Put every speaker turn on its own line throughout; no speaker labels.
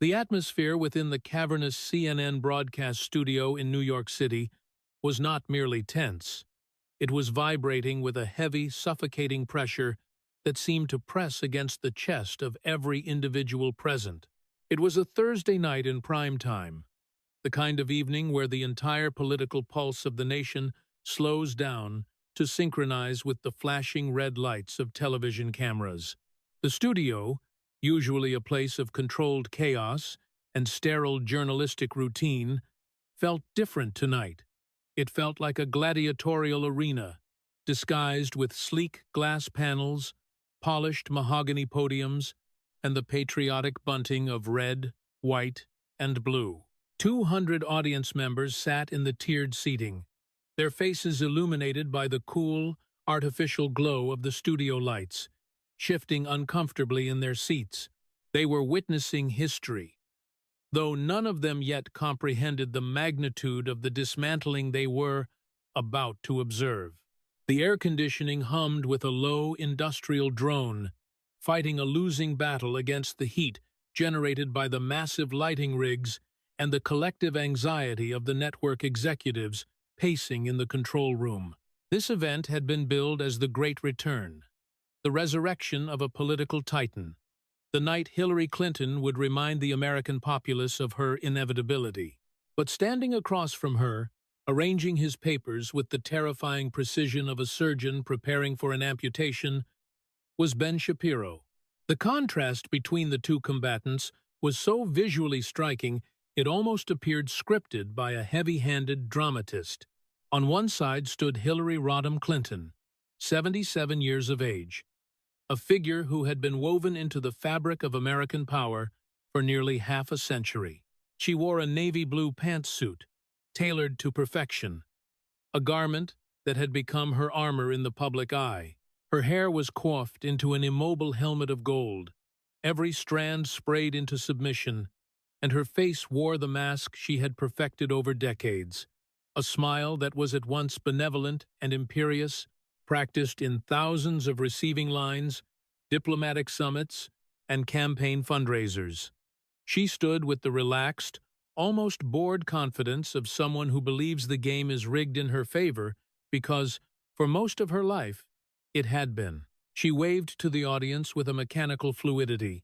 The atmosphere within the cavernous CNN broadcast studio in New York City was not merely tense. It was vibrating with a heavy, suffocating pressure that seemed to press against the chest of every individual present. It was a Thursday night in prime time, the kind of evening where the entire political pulse of the nation slows down to synchronize with the flashing red lights of television cameras. The studio, usually a place of controlled chaos and sterile journalistic routine, felt different tonight. It felt like a gladiatorial arena, disguised with sleek glass panels, polished mahogany podiums, and the patriotic bunting of red, white, and blue. 200 audience members sat in the tiered seating, their faces illuminated by the cool, artificial glow of the studio lights, shifting uncomfortably in their seats. They were witnessing history, though none of them yet comprehended the magnitude of the dismantling they were about to observe. The air conditioning hummed with a low industrial drone, fighting a losing battle against the heat generated by the massive lighting rigs and the collective anxiety of the network executives pacing in the control room. This event had been billed as the Great Return, the resurrection of a political titan, the night Hillary Clinton would remind the American populace of her inevitability. But standing across from her, arranging his papers with the terrifying precision of a surgeon preparing for an amputation, was Ben Shapiro. The contrast between the two combatants was so visually striking it almost appeared scripted by a heavy-handed dramatist. On one side stood Hillary Rodham Clinton, 77 years of age, a figure who had been woven into the fabric of American power for nearly half a century. She wore a navy blue pantsuit, tailored to perfection, a garment that had become her armor in the public eye. Her hair was coiffed into an immobile helmet of gold, every strand sprayed into submission, and her face wore the mask she had perfected over decades, a smile that was at once benevolent and imperious, practiced in thousands of receiving lines, diplomatic summits, and campaign fundraisers. She stood with the relaxed, almost bored confidence of someone who believes the game is rigged in her favor because, for most of her life, it had been. She waved to the audience with a mechanical fluidity,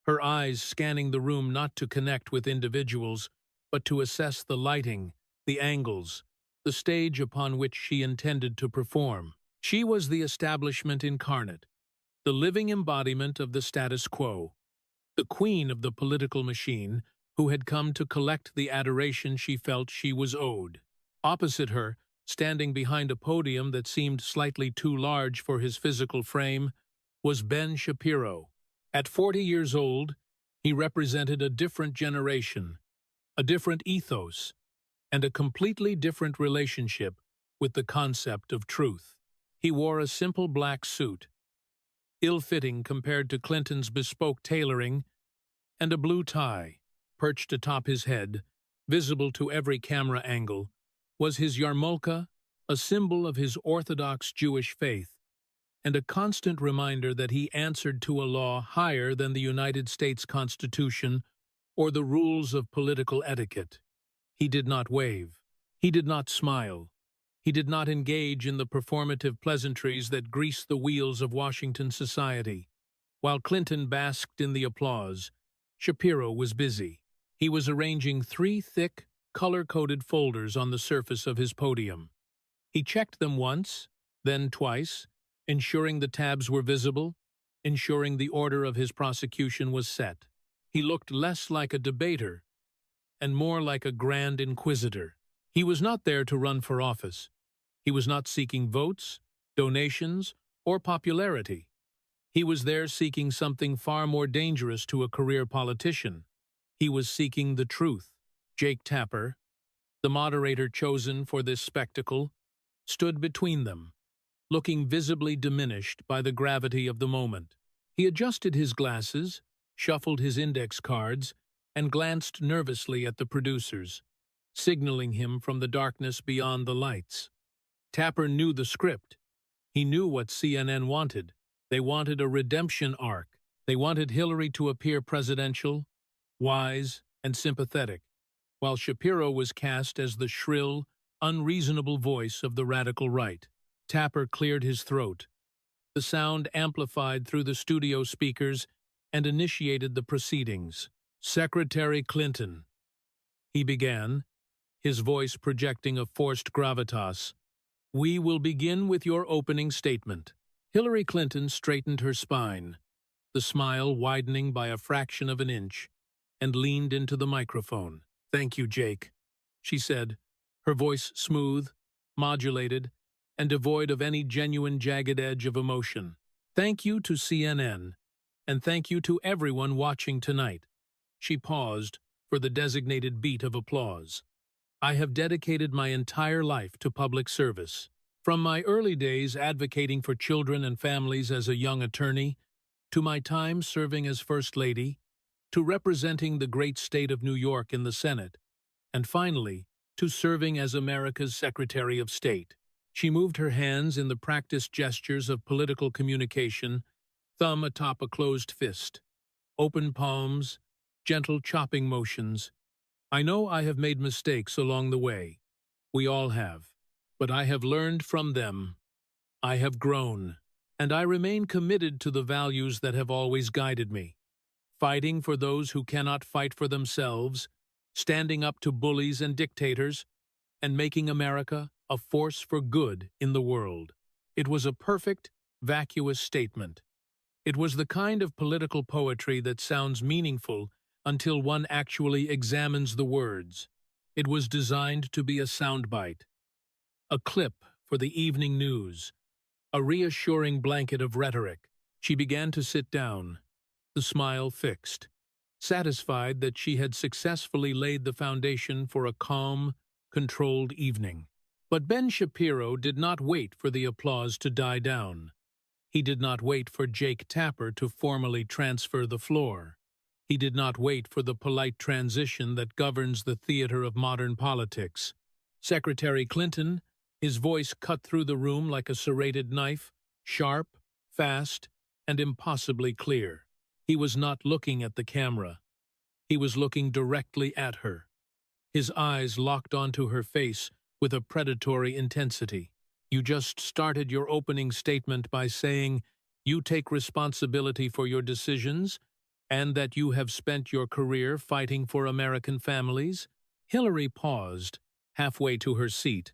her eyes scanning the room not to connect with individuals, but to assess the lighting, the angles, the stage upon which she intended to perform. She was the establishment incarnate, the living embodiment of the status quo, the queen of the political machine who had come to collect the adoration she felt she was owed. Opposite her, standing behind a podium that seemed slightly too large for his physical frame, was Ben Shapiro. At 40 years old, he represented a different generation, a different ethos, and a completely different relationship with the concept of truth. He wore a simple black suit, ill-fitting compared to Clinton's bespoke tailoring, and a blue tie, perched atop his head, visible to every camera angle, was his yarmulke, a symbol of his Orthodox Jewish faith, and a constant reminder that he answered to a law higher than the United States Constitution or the rules of political etiquette. He did not wave. He did not smile. He did not engage in the performative pleasantries that grease the wheels of Washington society. While Clinton basked in the applause, Shapiro was busy. He was arranging 3 thick, color-coded folders on the surface of his podium. He checked them once, then twice, ensuring the tabs were visible, ensuring the order of his prosecution was set. He looked less like a debater and more like a grand inquisitor. He was not there to run for office. He was not seeking votes, donations, or popularity. He was there seeking something far more dangerous to a career politician. He was seeking the truth. Jake Tapper, the moderator chosen for this spectacle, stood between them, looking visibly diminished by the gravity of the moment. He adjusted his glasses, shuffled his index cards, and glanced nervously at the producers, signaling him from the darkness beyond the lights. Tapper knew the script. He knew what CNN wanted. They wanted a redemption arc. They wanted Hillary to appear presidential, wise, and sympathetic, while Shapiro was cast as the shrill, unreasonable voice of the radical right. Tapper cleared his throat. The sound amplified through the studio speakers and initiated the proceedings. "Secretary Clinton," he began, his voice projecting a forced gravitas, "we will begin with your opening statement." Hillary Clinton straightened her spine, the smile widening by a fraction of an inch, and leaned into the microphone. "Thank you, Jake," she said, her voice smooth, modulated, and devoid of any genuine jagged edge of emotion. "Thank you to CNN, and thank you to everyone watching tonight." She paused for the designated beat of applause. "I have dedicated my entire life to public service. From my early days advocating for children and families as a young attorney, to my time serving as First Lady, to representing the great state of New York in the Senate, and finally, to serving as America's Secretary of State." She moved her hands in the practiced gestures of political communication, thumb atop a closed fist, open palms, gentle chopping motions. "I know I have made mistakes along the way. We all have. But I have learned from them. I have grown. And I remain committed to the values that have always guided me. Fighting for those who cannot fight for themselves, standing up to bullies and dictators, and making America a force for good in the world." It was a perfect, vacuous statement. It was the kind of political poetry that sounds meaningful until one actually examines the words. It was designed to be a soundbite, a clip for the evening news, a reassuring blanket of rhetoric. She began to sit down, the smile fixed, satisfied that she had successfully laid the foundation for a calm, controlled evening. But Ben Shapiro did not wait for the applause to die down. He did not wait for Jake Tapper to formally transfer the floor. He did not wait for the polite transition that governs the theater of modern politics. Secretary Clinton, his voice cut through the room like a serrated knife, sharp, fast, and impossibly clear. He was not looking at the camera. He was looking directly at her. His eyes locked onto her face with a predatory intensity. "You just started your opening statement by saying you take responsibility for your decisions and that you have spent your career fighting for American families." Hillary paused, halfway to her seat,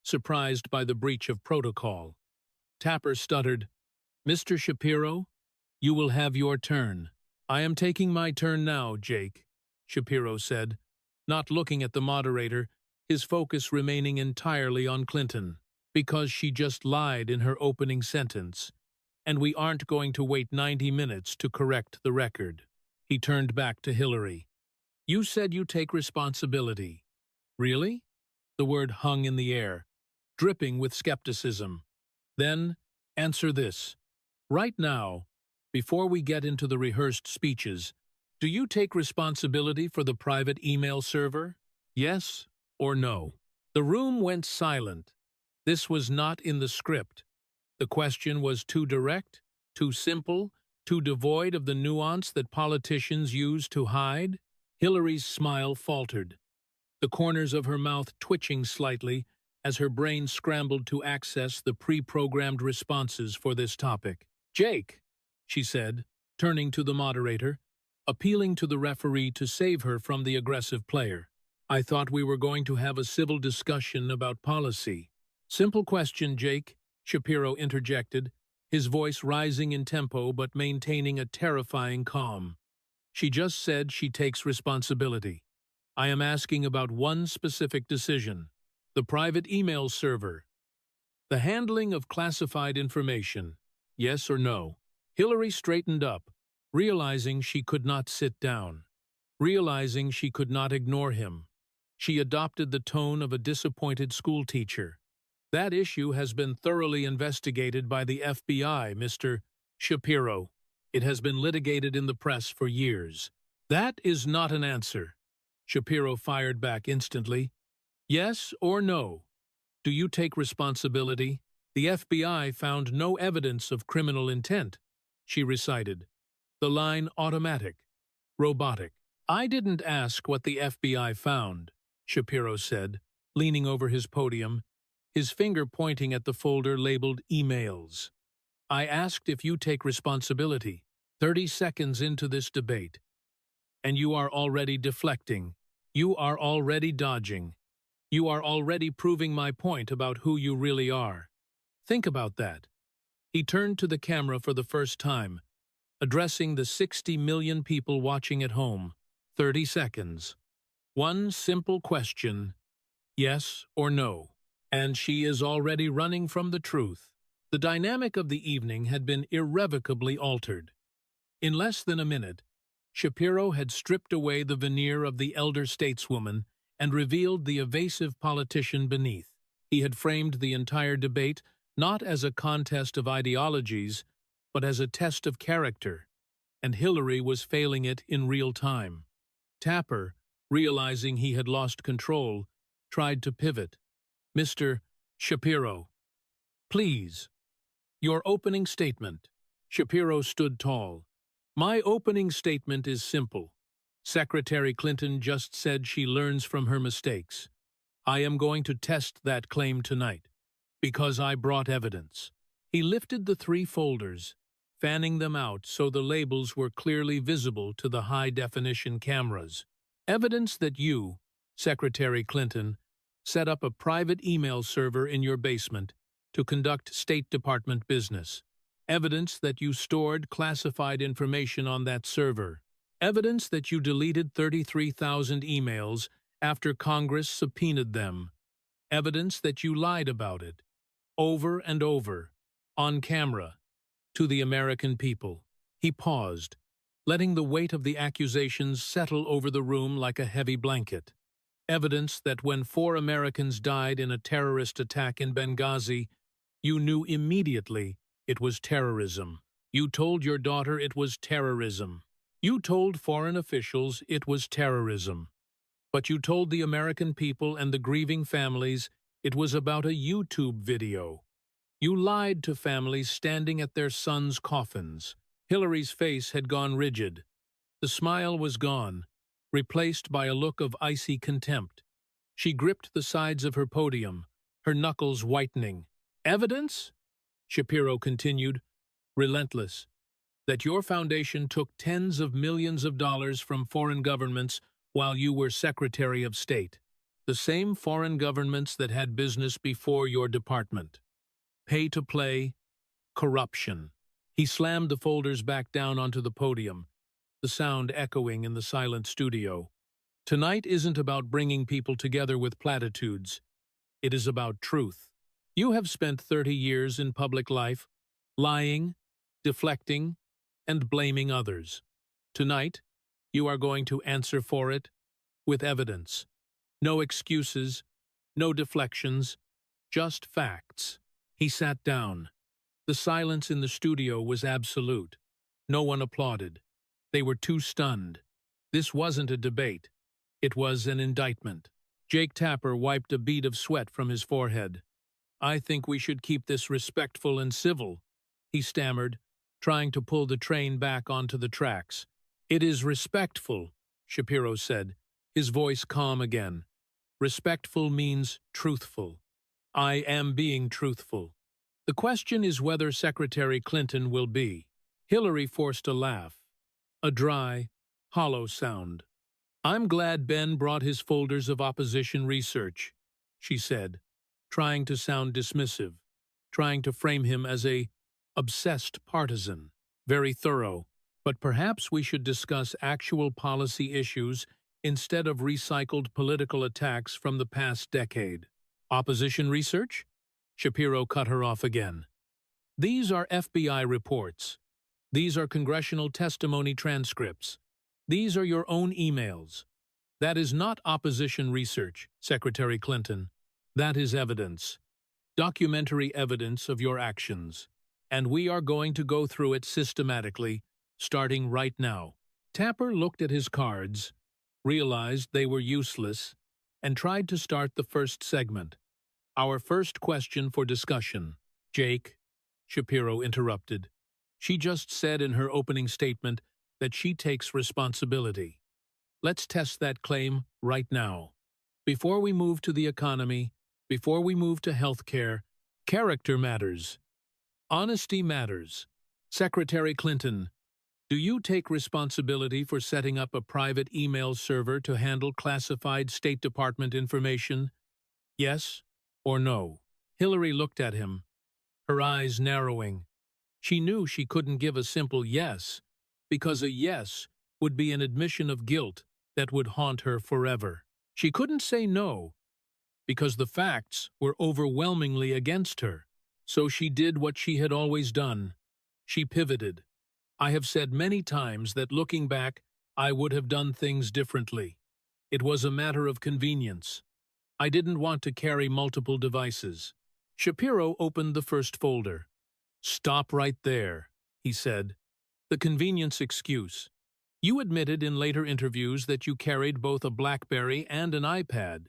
surprised by the breach of protocol. Tapper stuttered, "Mr. Shapiro, you will have your turn." "I am taking my turn now, Jake," Shapiro said, not looking at the moderator, his focus remaining entirely on Clinton. "Because she just lied in her opening sentence, and we aren't going to wait 90 minutes to correct the record." He turned back to Hillary. "You said you take responsibility. Really?" The word hung in the air, dripping with skepticism. "Then, answer this. Right now, before we get into the rehearsed speeches, do you take responsibility for the private email server? Yes or no?" The room went silent. This was not in the script. The question was too direct, too simple, too devoid of the nuance that politicians use to hide. Hillary's smile faltered, the corners of her mouth twitching slightly as her brain scrambled to access the pre-programmed responses for this topic. "Jake," she said, turning to the moderator, appealing to the referee to save her from the aggressive player. "I thought we were going to have a civil discussion about policy." "Simple question, Jake," Shapiro interjected, his voice rising in tempo but maintaining a terrifying calm. "She just said she takes responsibility. I am asking about one specific decision. The private email server. The handling of classified information. Yes or no?" Hillary straightened up, realizing she could not sit down, realizing she could not ignore him. She adopted the tone of a disappointed schoolteacher. "That issue has been thoroughly investigated by the FBI, Mr. Shapiro. It has been litigated in the press for years." "That is not an answer," Shapiro fired back instantly. "Yes or no? Do you take responsibility?" "The FBI found no evidence of criminal intent," she recited, the line automatic, robotic. I didn't ask what the FBI found, Shapiro said, leaning over his podium, his finger pointing at the folder labeled Emails. I asked if you take responsibility. 30 seconds into this debate, and you are already deflecting. You are already dodging. You are already proving my point about who you really are. Think about that. He turned to the camera for the first time, addressing the 60 million people watching at home. 30 seconds. One simple question, yes or no. And she is already running from the truth. The dynamic of the evening had been irrevocably altered. In less than a minute, Shapiro had stripped away the veneer of the elder stateswoman and revealed the evasive politician beneath. He had framed the entire debate not as a contest of ideologies, but as a test of character, and Hillary was failing it in real time. Tapper, realizing he had lost control, tried to pivot. Mr. Shapiro, please, your opening statement. Shapiro stood tall. My opening statement is simple. Secretary Clinton just said she learns from her mistakes. I am going to test that claim tonight, because I brought evidence. He lifted the 3 folders, fanning them out so the labels were clearly visible to the high-definition cameras. Evidence that you, Secretary Clinton, set up a private email server in your basement to conduct State Department business. Evidence that you stored classified information on that server. Evidence that you deleted 33,000 emails after Congress subpoenaed them. Evidence that you lied about it, over and over, on camera, to the American people. He paused, letting the weight of the accusations settle over the room like a heavy blanket. Evidence that when 4 Americans died in a terrorist attack in Benghazi, you knew immediately it was terrorism. You told your daughter it was terrorism. You told foreign officials it was terrorism. But you told the American people and the grieving families it was about a YouTube video. You lied to families standing at their sons' coffins. Hillary's face had gone rigid. The smile was gone, replaced by a look of icy contempt. She gripped the sides of her podium, her knuckles whitening. Evidence? Shapiro continued, relentless, that your foundation took tens of millions of dollars from foreign governments while you were Secretary of State, the same foreign governments that had business before your department. Pay to play, corruption. He slammed the folders back down onto the podium, the sound echoing in the silent studio. Tonight isn't about bringing people together with platitudes. It is about truth. You have spent 30 years in public life, lying, deflecting, and blaming others. Tonight, you are going to answer for it with evidence. No excuses, no deflections, just facts. He sat down. The silence in the studio was absolute. No one applauded. They were too stunned. This wasn't a debate. It was an indictment. Jake Tapper wiped a bead of sweat from his forehead. I think we should keep this respectful and civil, he stammered, trying to pull the train back onto the tracks. It is respectful, Shapiro said, his voice calm again. Respectful means truthful. I am being truthful. The question is whether Secretary Clinton will be. Hillary forced a laugh, a dry, hollow sound. I'm glad Ben brought his folders of opposition research, she said, trying to sound dismissive, trying to frame him as a obsessed partisan, very thorough. But perhaps we should discuss actual policy issues instead of recycled political attacks from the past decade. Opposition research? Shapiro cut her off again. These are FBI reports. These are congressional testimony transcripts. These are your own emails. That is not opposition research, Secretary Clinton. That is evidence. Documentary evidence of your actions. And we are going to go through it systematically, starting right now. Tapper looked at his cards, realized they were useless, and tried to start the first segment. Our first question for discussion. Jake, Shapiro interrupted. She just said in her opening statement that she takes responsibility. Let's test that claim right now. Before we move to the economy, before we move to healthcare, character matters. Honesty matters. Secretary Clinton, do you take responsibility for setting up a private email server to handle classified State Department information? Yes or no? Hillary looked at him, her eyes narrowing. She knew she couldn't give a simple yes, because a yes would be an admission of guilt that would haunt her forever. She couldn't say no, because the facts were overwhelmingly against her. So she did what she had always done. She pivoted. I have said many times that looking back, I would have done things differently. It was a matter of convenience. I didn't want to carry multiple devices. Shapiro opened the first folder. Stop right there, he said. The convenience excuse. You admitted in later interviews that you carried both a BlackBerry and an iPad,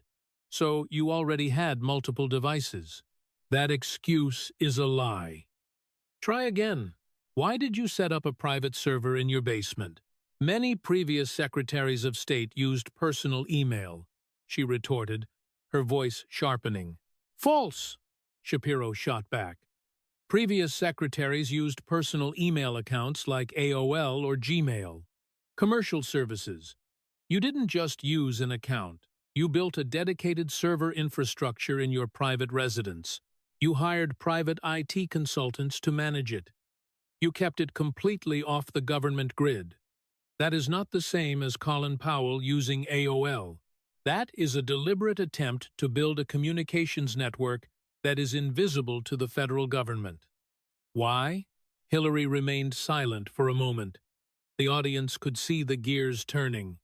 so you already had multiple devices. That excuse is a lie. Try again. Why did you set up a private server in your basement? Many previous secretaries of state used personal email, she retorted, her voice sharpening. False, Shapiro shot back. Previous secretaries used personal email accounts like AOL or Gmail. Commercial services. You didn't just use an account. You built a dedicated server infrastructure in your private residence. You hired private IT consultants to manage it. You kept it completely off the government grid. That is not the same as Colin Powell using AOL. That is a deliberate attempt to build a communications network that is invisible to the federal government. Why? Hillary remained silent for a moment. The audience could see the gears turning.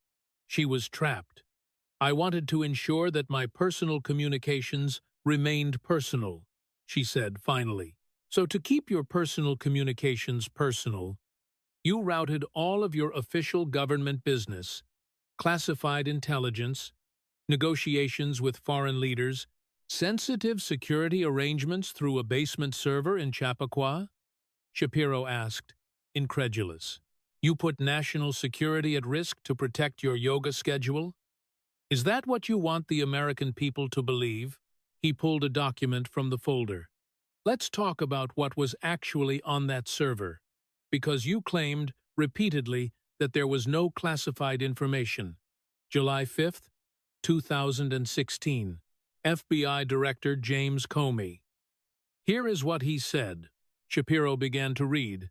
She was trapped. I wanted to ensure that my personal communications remained personal, she said finally. So to keep your personal communications personal, you routed all of your official government business, classified intelligence, negotiations with foreign leaders, sensitive security arrangements through a basement server in Chappaqua? Shapiro asked, incredulous. You put national security at risk to protect your yoga schedule? Is that what you want the American people to believe? He pulled a document from the folder. Let's talk about what was actually on that server, because you claimed repeatedly that there was no classified information. July 5th, 2016. FBI Director James Comey. Here is what he said. Shapiro began to read,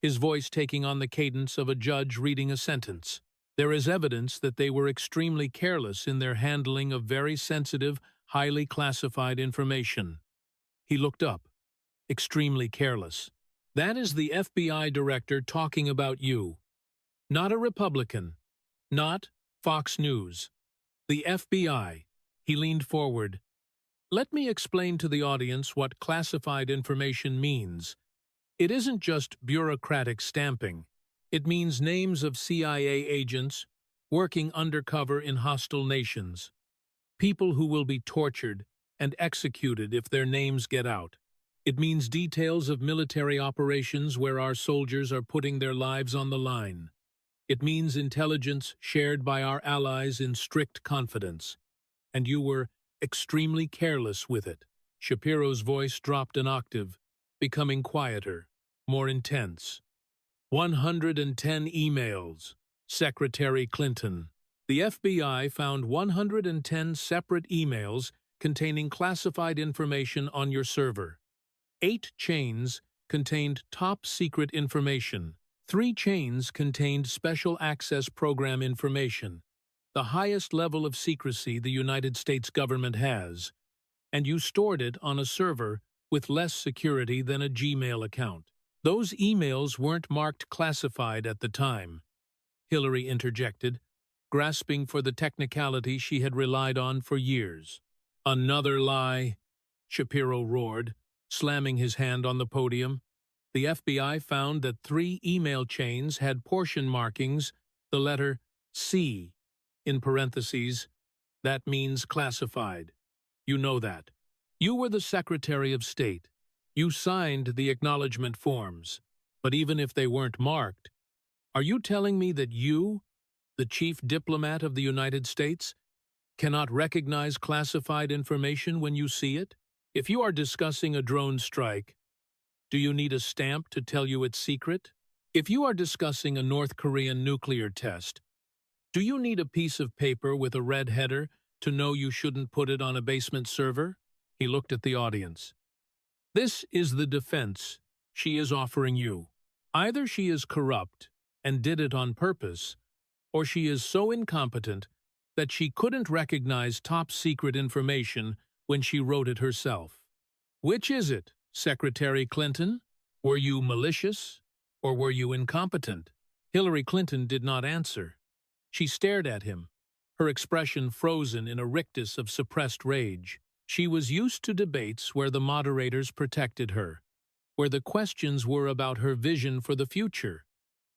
his voice taking on the cadence of a judge reading a sentence. There is evidence that they were extremely careless in their handling of very sensitive, highly classified information. He looked up. Extremely careless. That is the FBI director talking about you. Not a Republican. Not Fox News. The FBI. He leaned forward. Let me explain to the audience what classified information means. It isn't just bureaucratic stamping. It means names of CIA agents working undercover in hostile nations. People who will be tortured and executed if their names get out. It means details of military operations where our soldiers are putting their lives on the line. It means intelligence shared by our allies in strict confidence. And you were extremely careless with it. Shapiro's voice dropped an octave, becoming quieter, more intense. 110 emails. Secretary Clinton. The FBI found 110 separate emails containing classified information on your server. 8 chains contained top-secret information. 3 chains contained special access program information, the highest level of secrecy the United States government has, and you stored it on a server with less security than a Gmail account. Those emails weren't marked classified at the time, Hillary interjected, grasping for the technicality she had relied on for years. Another lie, Shapiro roared, slamming his hand on the podium. The FBI found that 3 email chains had portion markings, the letter C, in parentheses. That means classified. You know that. You were the Secretary of State. You signed the acknowledgement forms. But even if they weren't marked, are you telling me that you, the chief diplomat of the United States, cannot recognize classified information when you see it? If you are discussing a drone strike, do you need a stamp to tell you it's secret? If you are discussing a North Korean nuclear test, do you need a piece of paper with a red header to know you shouldn't put it on a basement server? He looked at the audience. This is the defense she is offering you. Either she is corrupt and did it on purpose, or she is so incompetent that she couldn't recognize top-secret information when she wrote it herself. Which is it, Secretary Clinton? Were you malicious, or were you incompetent? Hillary Clinton did not answer. She stared at him, her expression frozen in a rictus of suppressed rage. She was used to debates where the moderators protected her, where the questions were about her vision for the future,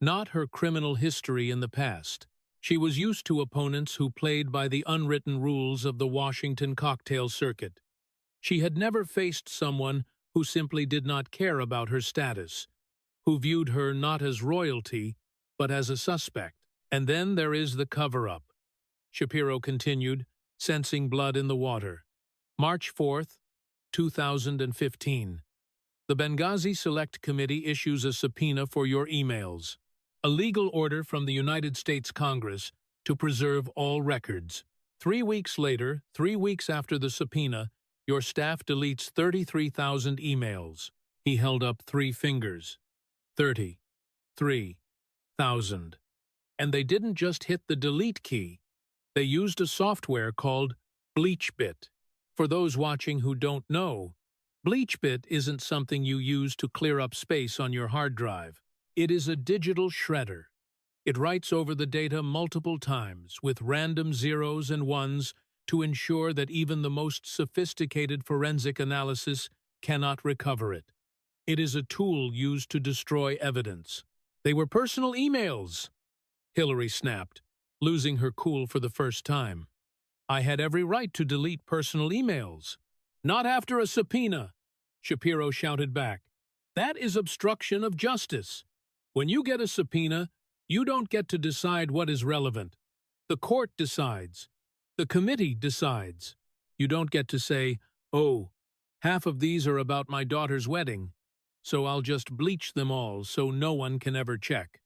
not her criminal history in the past. She was used to opponents who played by the unwritten rules of the Washington cocktail circuit. She had never faced someone who simply did not care about her status, who viewed her not as royalty, but as a suspect. And then there is the cover-up, Shapiro continued, sensing blood in the water. March 4, 2015. The Benghazi Select Committee issues a subpoena for your emails, a legal order from the United States Congress to preserve all records. 3 weeks later, 3 weeks after the subpoena, your staff deletes 33,000 emails. He held up 3 fingers. 33,000. And they didn't just hit the delete key. They used a software called BleachBit. For those watching who don't know, BleachBit isn't something you use to clear up space on your hard drive. It is a digital shredder. It writes over the data multiple times with random zeros and ones to ensure that even the most sophisticated forensic analysis cannot recover it. It is a tool used to destroy evidence. They were personal emails, Hillary snapped, losing her cool for the first time. I had every right to delete personal emails. Not after a subpoena, Shapiro shouted back. That is obstruction of justice. When you get a subpoena, you don't get to decide what is relevant. The court decides. The committee decides. You don't get to say, oh, half of these are about my daughter's wedding, so I'll just bleach them all so no one can ever check.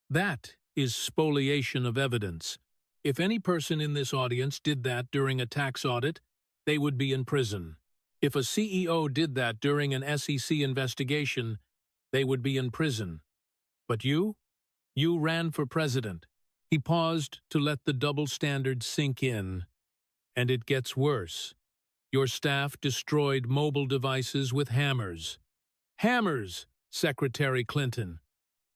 That is spoliation of evidence. If any person in this audience did that during a tax audit, they would be in prison. If a CEO did that during an SEC investigation, they would be in prison. But you ran for president. He paused to let the double standard sink in. And it gets worse. Your staff destroyed mobile devices with hammers. Hammers, Secretary Clinton.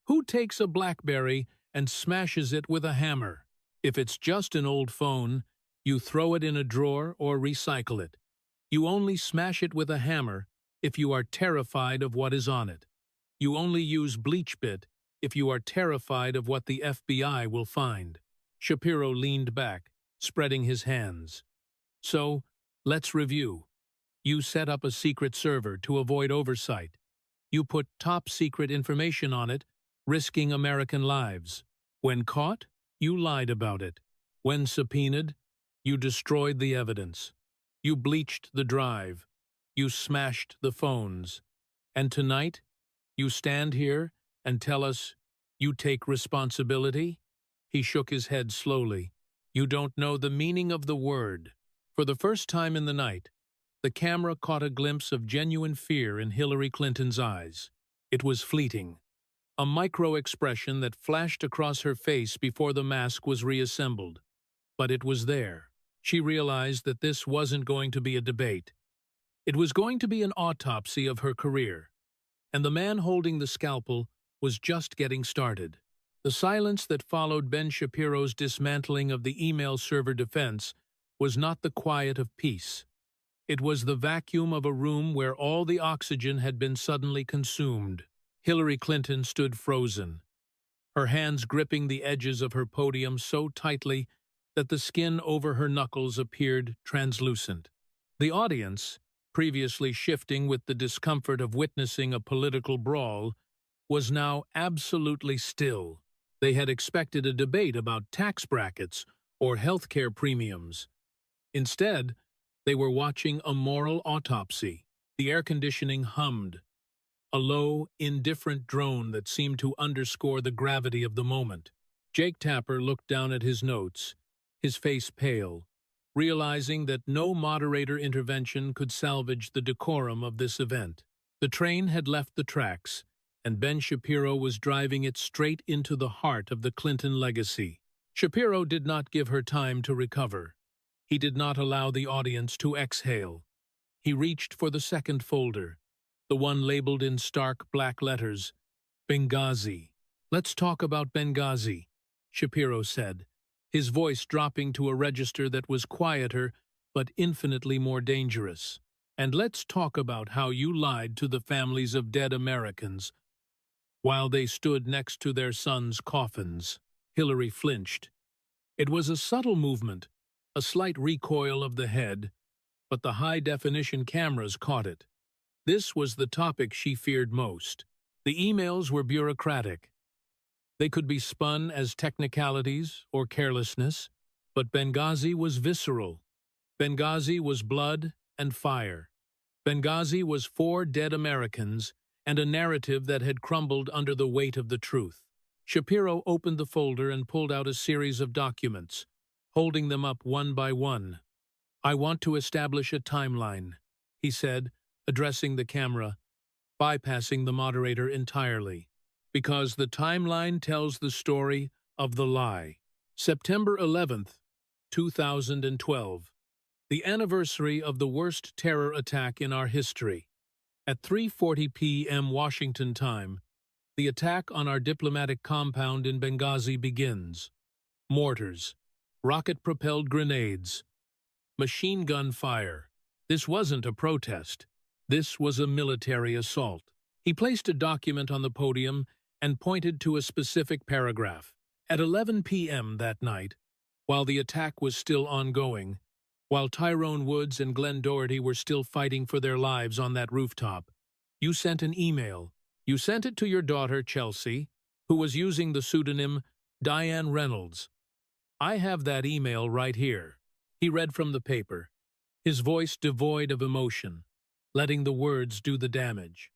Who takes a BlackBerry and smashes it with a hammer? If it's just an old phone, you throw it in a drawer or recycle it. You only smash it with a hammer if you are terrified of what is on it. You only use BleachBit if you are terrified of what the FBI will find. Shapiro leaned back, spreading his hands. So, let's review. You set up a secret server to avoid oversight. You put top-secret information on it, risking American lives. When caught, you lied about it. When subpoenaed, you destroyed the evidence. You bleached the drive. You smashed the phones. And tonight, you stand here and tell us you take responsibility? He shook his head slowly. You don't know the meaning of the word. For the first time in the night, the camera caught a glimpse of genuine fear in Hillary Clinton's eyes. It was fleeting. A micro-expression that flashed across her face before the mask was reassembled. But it was there. She realized that this wasn't going to be a debate. It was going to be an autopsy of her career. And the man holding the scalpel was just getting started. The silence that followed Ben Shapiro's dismantling of the email server defense was not the quiet of peace. It was the vacuum of a room where all the oxygen had been suddenly consumed. Hillary Clinton stood frozen, her hands gripping the edges of her podium so tightly that the skin over her knuckles appeared translucent. The audience, previously shifting with the discomfort of witnessing a political brawl, was now absolutely still. They had expected a debate about tax brackets or healthcare premiums. Instead, they were watching a moral autopsy. The air conditioning hummed, a low, indifferent drone that seemed to underscore the gravity of the moment. Jake Tapper looked down at his notes, his face pale, realizing that no moderator intervention could salvage the decorum of this event. The train had left the tracks, and Ben Shapiro was driving it straight into the heart of the Clinton legacy. Shapiro did not give her time to recover. He did not allow the audience to exhale. He reached for the second folder, the one labeled in stark black letters, Benghazi. "Let's talk about Benghazi," Shapiro said, his voice dropping to a register that was quieter but infinitely more dangerous. "And let's talk about how you lied to the families of dead Americans while they stood next to their sons' coffins." Hillary flinched. It was a subtle movement, a slight recoil of the head, but the high-definition cameras caught it. This was the topic she feared most. The emails were bureaucratic. They could be spun as technicalities or carelessness, but Benghazi was visceral. Benghazi was blood and fire. Benghazi was 4 dead Americans and a narrative that had crumbled under the weight of the truth. Shapiro opened the folder and pulled out a series of documents, holding them up one by one. "I want to establish a timeline," he said, addressing the camera, bypassing the moderator entirely, "because the timeline tells the story of the lie." September 11th, 2012, the anniversary of the worst terror attack in our history. At 3:40 p.m. Washington time, the attack on our diplomatic compound in Benghazi begins. Mortars, rocket-propelled grenades, machine gun fire. This wasn't a protest. This was a military assault. He placed a document on the podium and pointed to a specific paragraph. At 11 p.m. that night, while the attack was still ongoing, while Tyrone Woods and Glenn Doherty were still fighting for their lives on that rooftop, you sent an email. You sent it to your daughter, Chelsea, who was using the pseudonym Diane Reynolds. "I have that email right here." He read from the paper, his voice devoid of emotion, letting the words do the damage.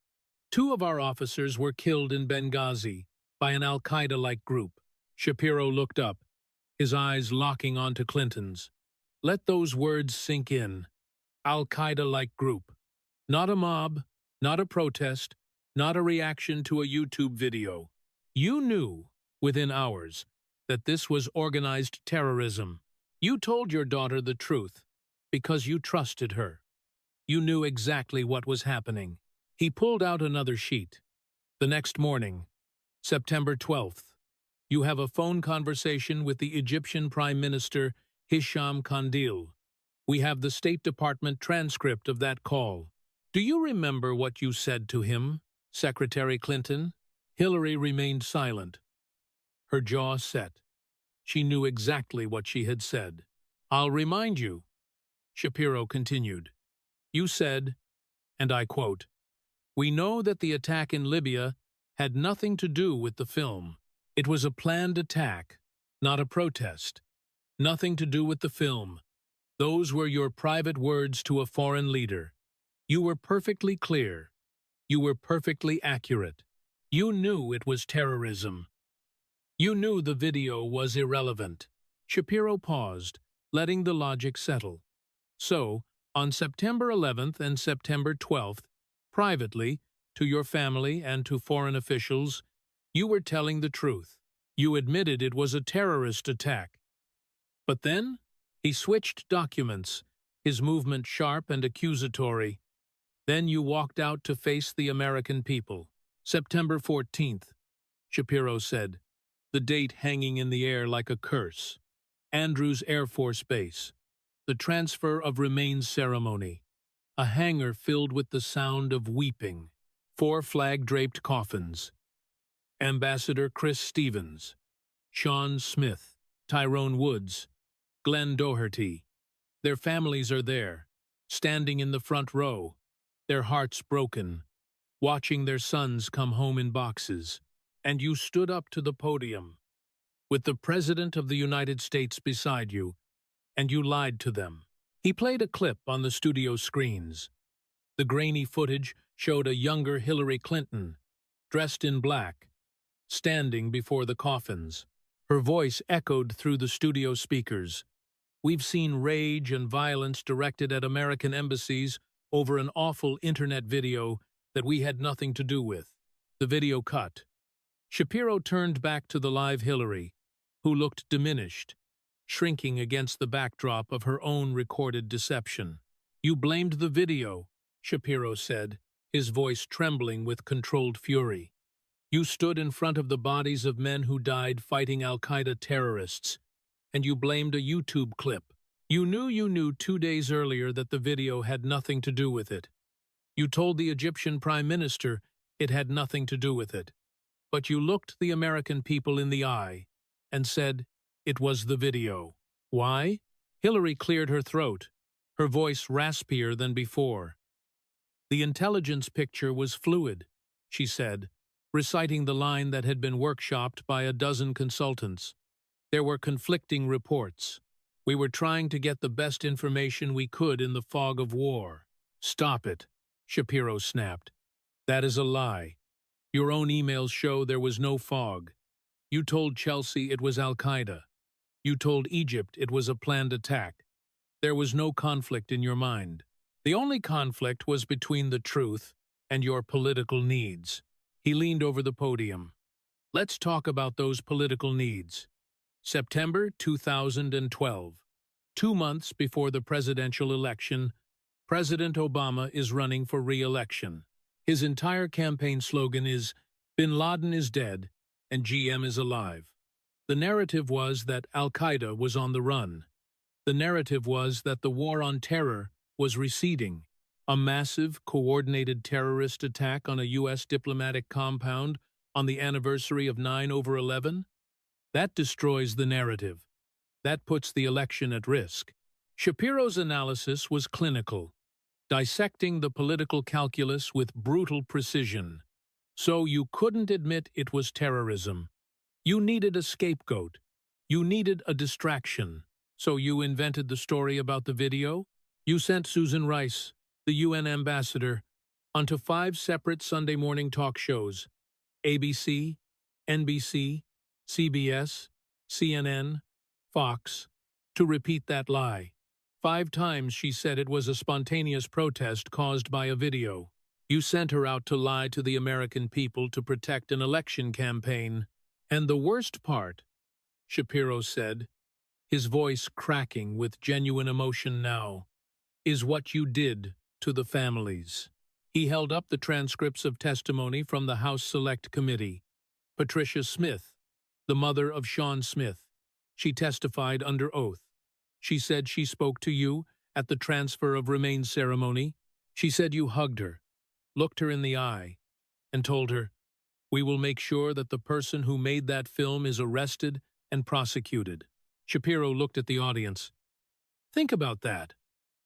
"2 of our officers were killed in Benghazi by an al-Qaeda-like group." Shapiro looked up, his eyes locking onto Clinton's. Let those words sink in. Al-Qaeda-like group. Not a mob, not a protest, not a reaction to a YouTube video. You knew, within hours, that this was organized terrorism. You told your daughter the truth, because you trusted her. You knew exactly what was happening. He pulled out another sheet. The next morning, September 12th, you have a phone conversation with the Egyptian Prime Minister Hisham Kandil. We have the State Department transcript of that call. Do you remember what you said to him, Secretary Clinton? Hillary remained silent, her jaw set. She knew exactly what she had said. I'll remind you, Shapiro continued. You said, and I quote, "We know that the attack in Libya had nothing to do with the film. It was a planned attack, not a protest. Nothing to do with the film. Those were your private words to a foreign leader. You were perfectly clear. You were perfectly accurate. You knew it was terrorism. You knew the video was irrelevant." Shapiro paused, letting the logic settle. So, on September 11th and September 12th, privately, to your family and to foreign officials, you were telling the truth. You admitted it was a terrorist attack. But then, he switched documents, his movement sharp and accusatory. Then you walked out to face the American people. September 14th, Shapiro said, the date hanging in the air like a curse. Andrews Air Force Base. The transfer of remains ceremony. A hangar filled with the sound of weeping. 4 flag-draped coffins. Ambassador Chris Stevens, Sean Smith, Tyrone Woods, Glenn Doherty. Their families are there, standing in the front row, their hearts broken, watching their sons come home in boxes. And you stood up to the podium. with the President of the United States beside you, and you lied to them. He played a clip on the studio screens. The grainy footage showed a younger Hillary Clinton, dressed in black, standing before the coffins. Her voice echoed through the studio speakers. We've seen rage and violence directed at American embassies over an awful internet video that we had nothing to do with. The video cut. Shapiro turned back to the live Hillary, who looked diminished, shrinking against the backdrop of her own recorded deception. You blamed the video, Shapiro said, his voice trembling with controlled fury. You stood in front of the bodies of men who died fighting al-Qaeda terrorists, and you blamed a YouTube clip. You knew 2 days earlier that the video had nothing to do with it. You told the Egyptian Prime Minister it had nothing to do with it. But you looked the American people in the eye and said it was the video. Why? Hillary cleared her throat, her voice raspier than before. The intelligence picture was fluid, she said, reciting the line that had been workshopped by a dozen consultants. There were conflicting reports. We were trying to get the best information we could in the fog of war. Stop it, Shapiro snapped. That is a lie. Your own emails show there was no fog. You told Chelsea it was al-Qaeda. You told Egypt it was a planned attack. There was no conflict in your mind. The only conflict was between the truth and your political needs. He leaned over the podium. Let's talk about those political needs. September 2012. 2 months before the presidential election, President Obama is running for re-election. His entire campaign slogan is, Bin Laden is dead and GM is alive. The narrative was that al-Qaeda was on the run. The narrative was that the war on terror was receding. A massive, coordinated terrorist attack on a U.S. diplomatic compound on the anniversary of 9/11? That destroys the narrative. That puts the election at risk. Shapiro's analysis was clinical, dissecting the political calculus with brutal precision. So you couldn't admit it was terrorism. You needed a scapegoat. You needed a distraction. So you invented the story about the video? You sent Susan Rice, the UN ambassador, onto 5 separate Sunday morning talk shows, ABC, NBC, CBS, CNN, Fox, to repeat that lie. 5 times she said it was a spontaneous protest caused by a video. You sent her out to lie to the American people to protect an election campaign. And the worst part, Shapiro said, his voice cracking with genuine emotion now, is what you did to the families. He held up the transcripts of testimony from the House Select Committee. Patricia Smith, the mother of Sean Smith, she testified under oath. She said she spoke to you at the transfer of remains ceremony. She said you hugged her, looked her in the eye, and told her, "We will make sure that the person who made that film is arrested and prosecuted." Shapiro looked at the audience. Think about that.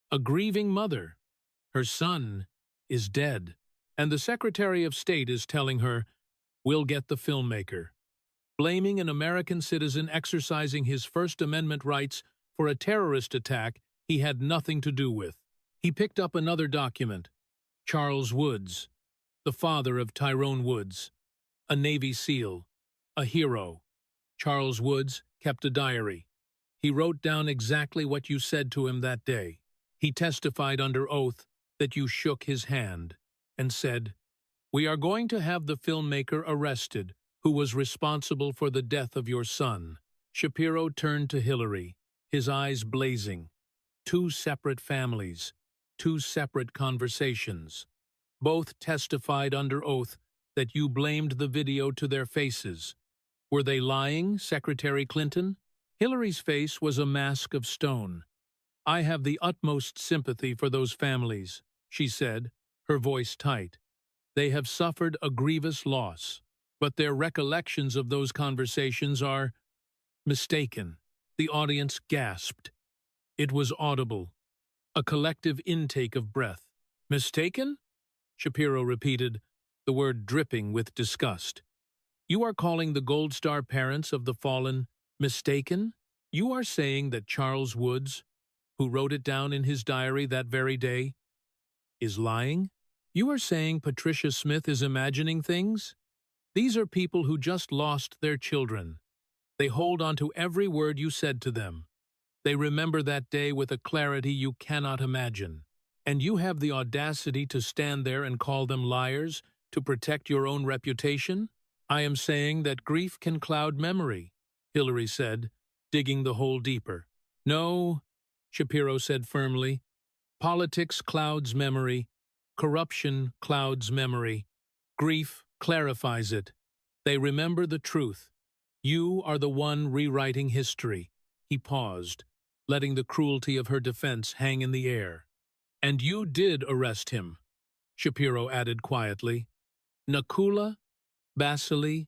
A grieving mother. Her son is dead. And the Secretary of State is telling her, "We'll get the filmmaker." Blaming an American citizen exercising his First Amendment rights for a terrorist attack he had nothing to do with. He picked up another document. Charles Woods, the father of Tyrone Woods, a Navy SEAL, a hero. Charles Woods kept a diary. He wrote down exactly what you said to him that day. He testified under oath that you shook his hand and said, "We are going to have the filmmaker arrested who was responsible for the death of your son." Shapiro turned to Hillary, his eyes blazing. 2 separate families, 2 separate conversations. Both testified under oath that you blamed the video to their faces. Were they lying, Secretary Clinton? Hillary's face was a mask of stone. "I have the utmost sympathy for those families," she said, her voice tight. "They have suffered a grievous loss, but their recollections of those conversations are mistaken." The audience gasped. It was audible, a collective intake of breath. "Mistaken?" Shapiro repeated, the word dripping with disgust. "You are calling the Gold Star parents of the fallen Mistaken? You are saying that Charles Woods, who wrote it down in his diary that very day, is lying? You are saying Patricia Smith is imagining things? These are people who just lost their children. They hold on to every word you said to them. They remember that day with a clarity you cannot imagine. And you have the audacity to stand there and call them liars to protect your own reputation? I am saying that grief can cloud memory, Hillary said, digging the hole deeper. No, Shapiro said firmly. Politics clouds memory. Corruption clouds memory. Grief clarifies it. They remember the truth. You are the one rewriting history. He paused, letting the cruelty of her defense hang in the air. And you did arrest him, Shapiro added quietly. Nakula, Basili,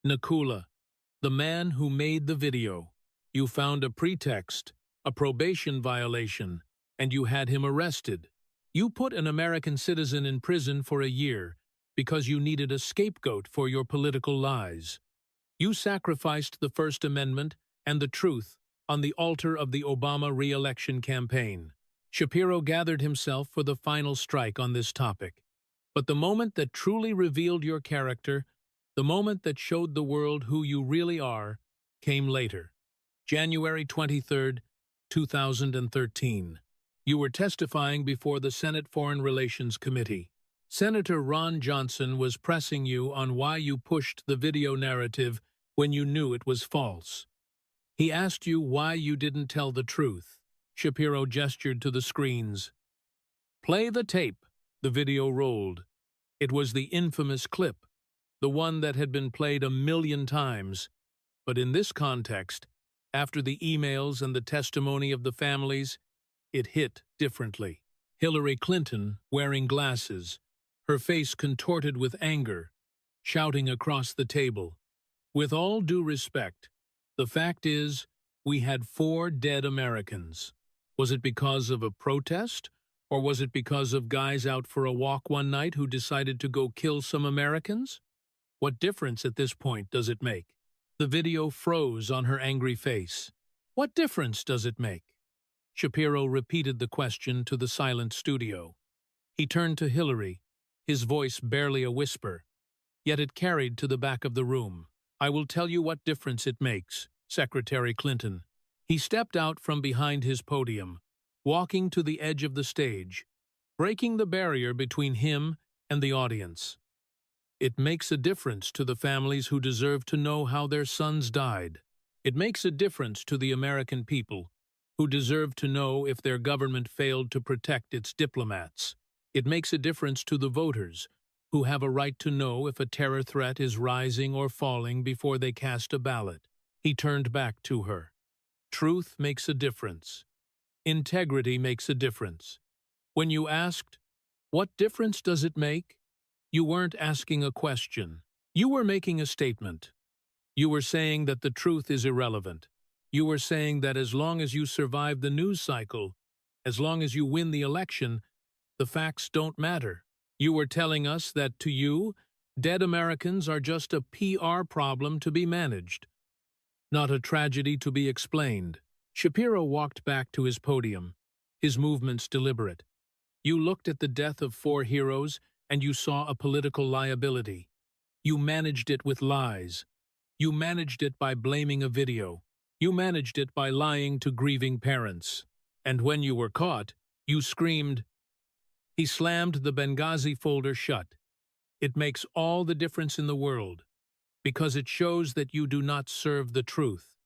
Nakula, the man who made the video. You found a pretext, a probation violation, and you had him arrested. You put an American citizen in prison for a year because you needed a scapegoat for your political lies. You sacrificed the First Amendment and the truth on the altar of the Obama re-election campaign. Shapiro gathered himself for the final strike on this topic. But the moment that truly revealed your character, the moment that showed the world who you really are, came later. January 23, 2013. You were testifying before the Senate Foreign Relations Committee. Senator Ron Johnson was pressing you on why you pushed the video narrative when you knew it was false. He asked you why you didn't tell the truth. Shapiro gestured to the screens. Play the tape. The video rolled. It was the infamous clip, the one that had been played 1,000,000 times. But in this context, after the emails and the testimony of the families, it hit differently. Hillary Clinton, wearing glasses, her face contorted with anger, shouting across the table, "With all due respect, the fact is, we had 4 dead Americans. Was it because of a protest, or was it because of guys out for a walk one night who decided to go kill some Americans? What difference at this point does it make?" The video froze on her angry face. What difference does it make? Shapiro repeated the question to the silent studio. He turned to Hillary, his voice barely a whisper, yet it carried to the back of the room. I will tell you what difference it makes, Secretary Clinton. He stepped out from behind his podium, walking to the edge of the stage, breaking the barrier between him and the audience. It makes a difference to the families who deserve to know how their sons died. It makes a difference to the American people, who deserve to know if their government failed to protect its diplomats. It makes a difference to the voters, who have a right to know if a terror threat is rising or falling before they cast a ballot. He turned back to her. Truth makes a difference. Integrity makes a difference. When you asked, "What difference does it make?" you weren't asking a question. You were making a statement. You were saying that the truth is irrelevant. You were saying that as long as you survive the news cycle, as long as you win the election, the facts don't matter. You were telling us that to you, dead Americans are just a PR problem to be managed, not a tragedy to be explained. Shapiro walked back to his podium, his movements deliberate. You looked at the death of 4 heroes and you saw a political liability. You managed it with lies. You managed it by blaming a video. You managed it by lying to grieving parents. And when you were caught, you screamed. He slammed the Benghazi folder shut. It makes all the difference in the world, because it shows that you do not serve the truth.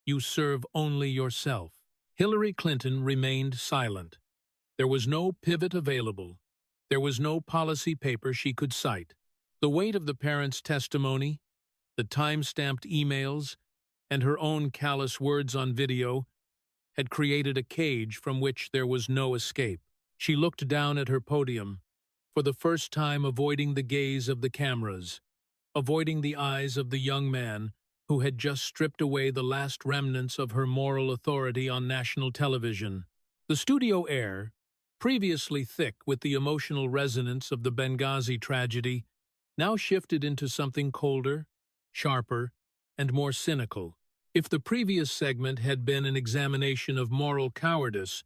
You serve only yourself. Hillary Clinton remained silent. There was no pivot available. There was no policy paper she could cite. The weight of the parents' testimony, the time-stamped emails, and her own callous words on video had created a cage from which there was no escape. She looked down at her podium, for the first time avoiding the gaze of the cameras, avoiding the eyes of the young man who had just stripped away the last remnants of her moral authority on national television. The studio air, previously thick with the emotional resonance of the Benghazi tragedy, now shifted into something colder, sharper, and more cynical. If the previous segment had been an examination of moral cowardice,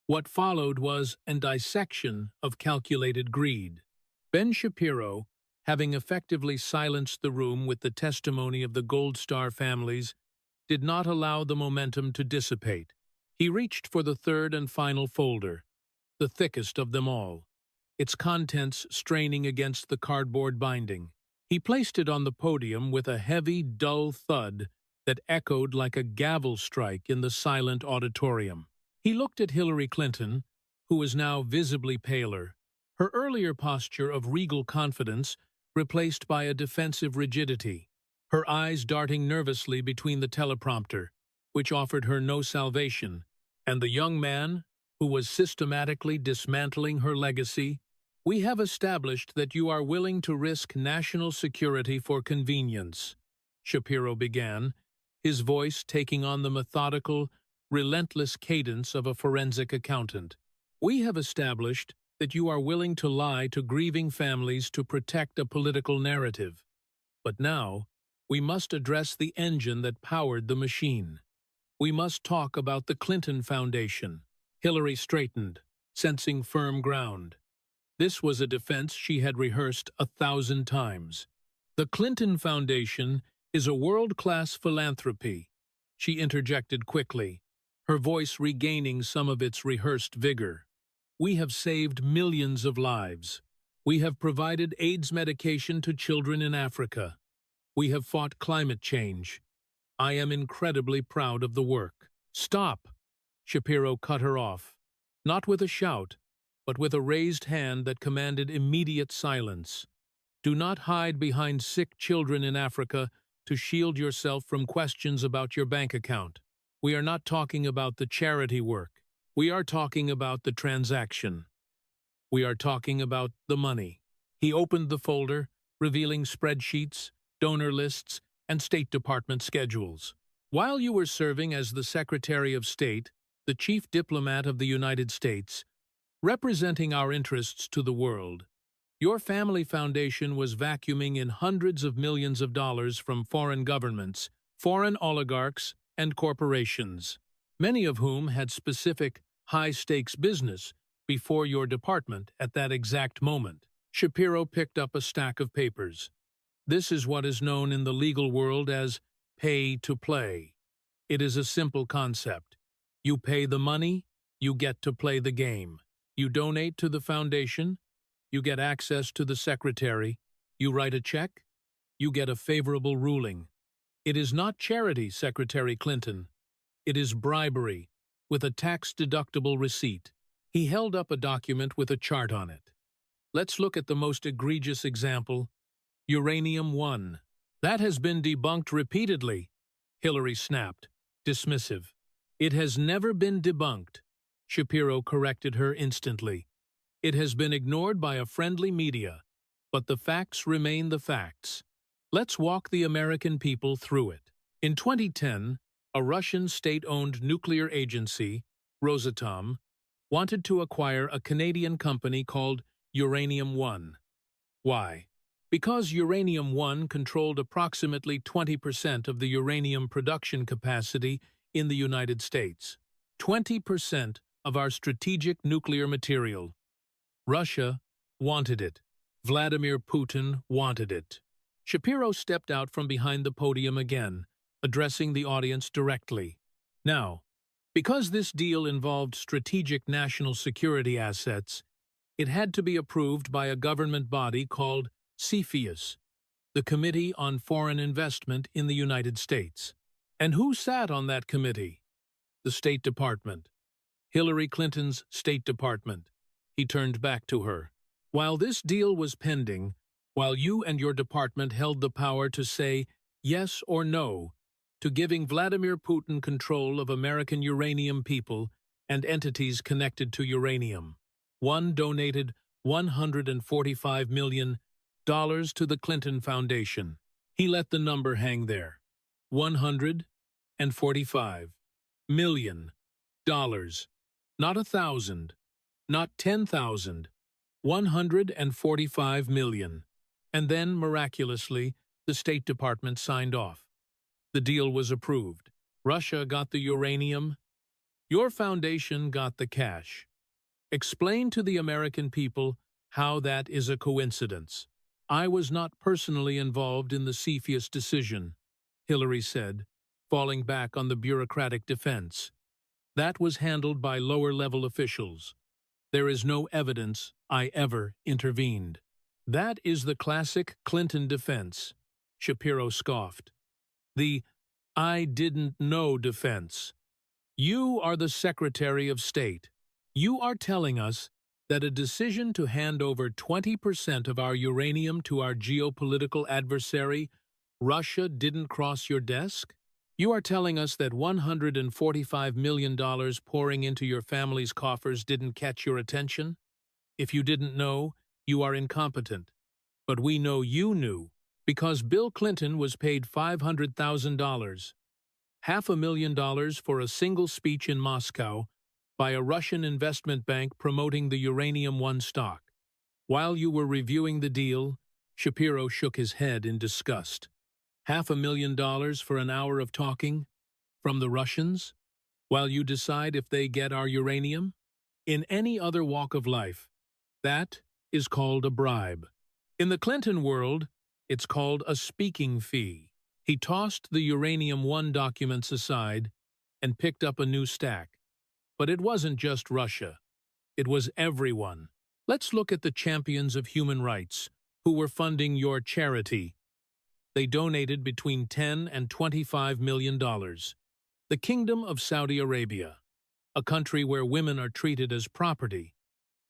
what followed was a dissection of calculated greed. Ben Shapiro, having effectively silenced the room with the testimony of the Gold Star families, did not allow the momentum to dissipate. He reached for the third and final folder, the thickest of them all, its contents straining against the cardboard binding. He placed it on the podium with a heavy, dull thud that echoed like a gavel strike in the silent auditorium. He looked at Hillary Clinton, who was now visibly paler, her earlier posture of regal confidence replaced by a defensive rigidity, her eyes darting nervously between the teleprompter, which offered her no salvation, and the young man, who was systematically dismantling her legacy. "We have established that you are willing to risk national security for convenience," Shapiro began, his voice taking on the methodical, relentless cadence of a forensic accountant. "We have established that you are willing to lie to grieving families to protect a political narrative. But now, we must address the engine that powered the machine. We must talk about the Clinton Foundation." Hillary straightened, sensing firm ground. This was a defense she had rehearsed 1,000 times. "The Clinton Foundation is a world-class philanthropy," she interjected quickly, her voice regaining some of its rehearsed vigor. "We have saved millions of lives. We have provided AIDS medication to children in Africa. We have fought climate change. I am incredibly proud of the work." "Stop!" Shapiro cut her off, not with a shout, but with a raised hand that commanded immediate silence. "Do not hide behind sick children in Africa to shield yourself from questions about your bank account. We are not talking about the charity work. We are talking about the transaction. We are talking about the money." He opened the folder, revealing spreadsheets, donor lists, and State Department schedules. "While you were serving as the Secretary of State, the chief diplomat of the United States, representing our interests to the world, your family foundation was vacuuming in hundreds of millions of dollars from foreign governments, foreign oligarchs, and corporations, many of whom had specific, high-stakes business before your department at that exact moment." Shapiro picked up a stack of papers. "This is what is known in the legal world as pay to play. It is a simple concept. You pay the money, you get to play the game. You donate to the foundation, you get access to the secretary. You write a check, you get a favorable ruling. It is not charity, Secretary Clinton. It is bribery, with a tax-deductible receipt." He held up a document with a chart on it. "Let's look at the most egregious example, Uranium-1. That has been debunked repeatedly," Hillary snapped, dismissive. "It has never been debunked," Shapiro corrected her instantly. "It has been ignored by a friendly media, but the facts remain the facts. Let's walk the American people through it." In 2010, a Russian state-owned nuclear agency, Rosatom, wanted to acquire a Canadian company called Uranium-1. Why? Because Uranium-1 controlled approximately 20% of the uranium production capacity in the United States. 20% of our strategic nuclear material. Russia wanted it. Vladimir Putin wanted it. Shapiro stepped out from behind the podium again, addressing the audience directly. "Now, because this deal involved strategic national security assets, it had to be approved by a government body called CFIUS, the Committee on Foreign Investment in the United States. And who sat on that committee? The State Department. Hillary Clinton's State Department." He turned back to her. "While this deal was pending, while you and your department held the power to say yes or no to giving Vladimir Putin control of American uranium people and entities connected to uranium, one donated $145 million to the Clinton Foundation." He let the number hang there. $145 million. Not 1,000, not 10,000, 145 million. And then, miraculously, the State Department signed off. The deal was approved. Russia got the uranium. Your foundation got the cash. Explain to the American people how that is a coincidence. I was not personally involved in the CFIUS decision, Hillary said, falling back on the bureaucratic defense. That was handled by lower-level officials. There is no evidence I ever intervened. That is the classic Clinton defense, Shapiro scoffed. The "I didn't know" defense. You are the Secretary of State. You are telling us that a decision to hand over 20% of our uranium to our geopolitical adversary, Russia, didn't cross your desk? You are telling us that $145 million pouring into your family's coffers didn't catch your attention? If you didn't know, you are incompetent. But we know you knew, because Bill Clinton was paid $500,000, $500,000 for a single speech in Moscow, by a Russian investment bank promoting the Uranium One stock. While you were reviewing the deal, Shapiro shook his head in disgust. $500,000 for an hour of talking? From the Russians? While you decide if they get our uranium? In any other walk of life, that is called a bribe. In the Clinton world, it's called a speaking fee. He tossed the Uranium One documents aside and picked up a new stack. But it wasn't just Russia. It was everyone. Let's look at the champions of human rights who were funding your charity. They donated between $10 and $25 million. The Kingdom of Saudi Arabia, a country where women are treated as property,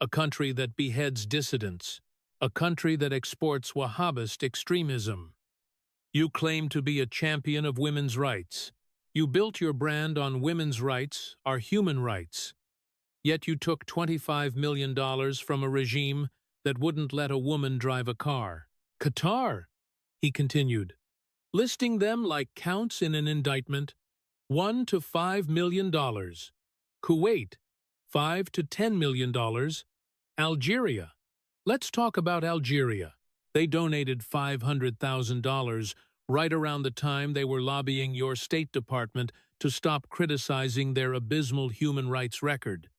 a country that beheads dissidents, a country that exports Wahhabist extremism. You claim to be a champion of women's rights. You built your brand on women's rights are human rights. Yet you took $25 million from a regime that wouldn't let a woman drive a car. Qatar, he continued, listing them like counts in an indictment, $1 to $5 million. Kuwait, $5 to $10 million. Algeria. Let's talk about Algeria. They donated $500,000 right around the time they were lobbying your State Department to stop criticizing their abysmal human rights record.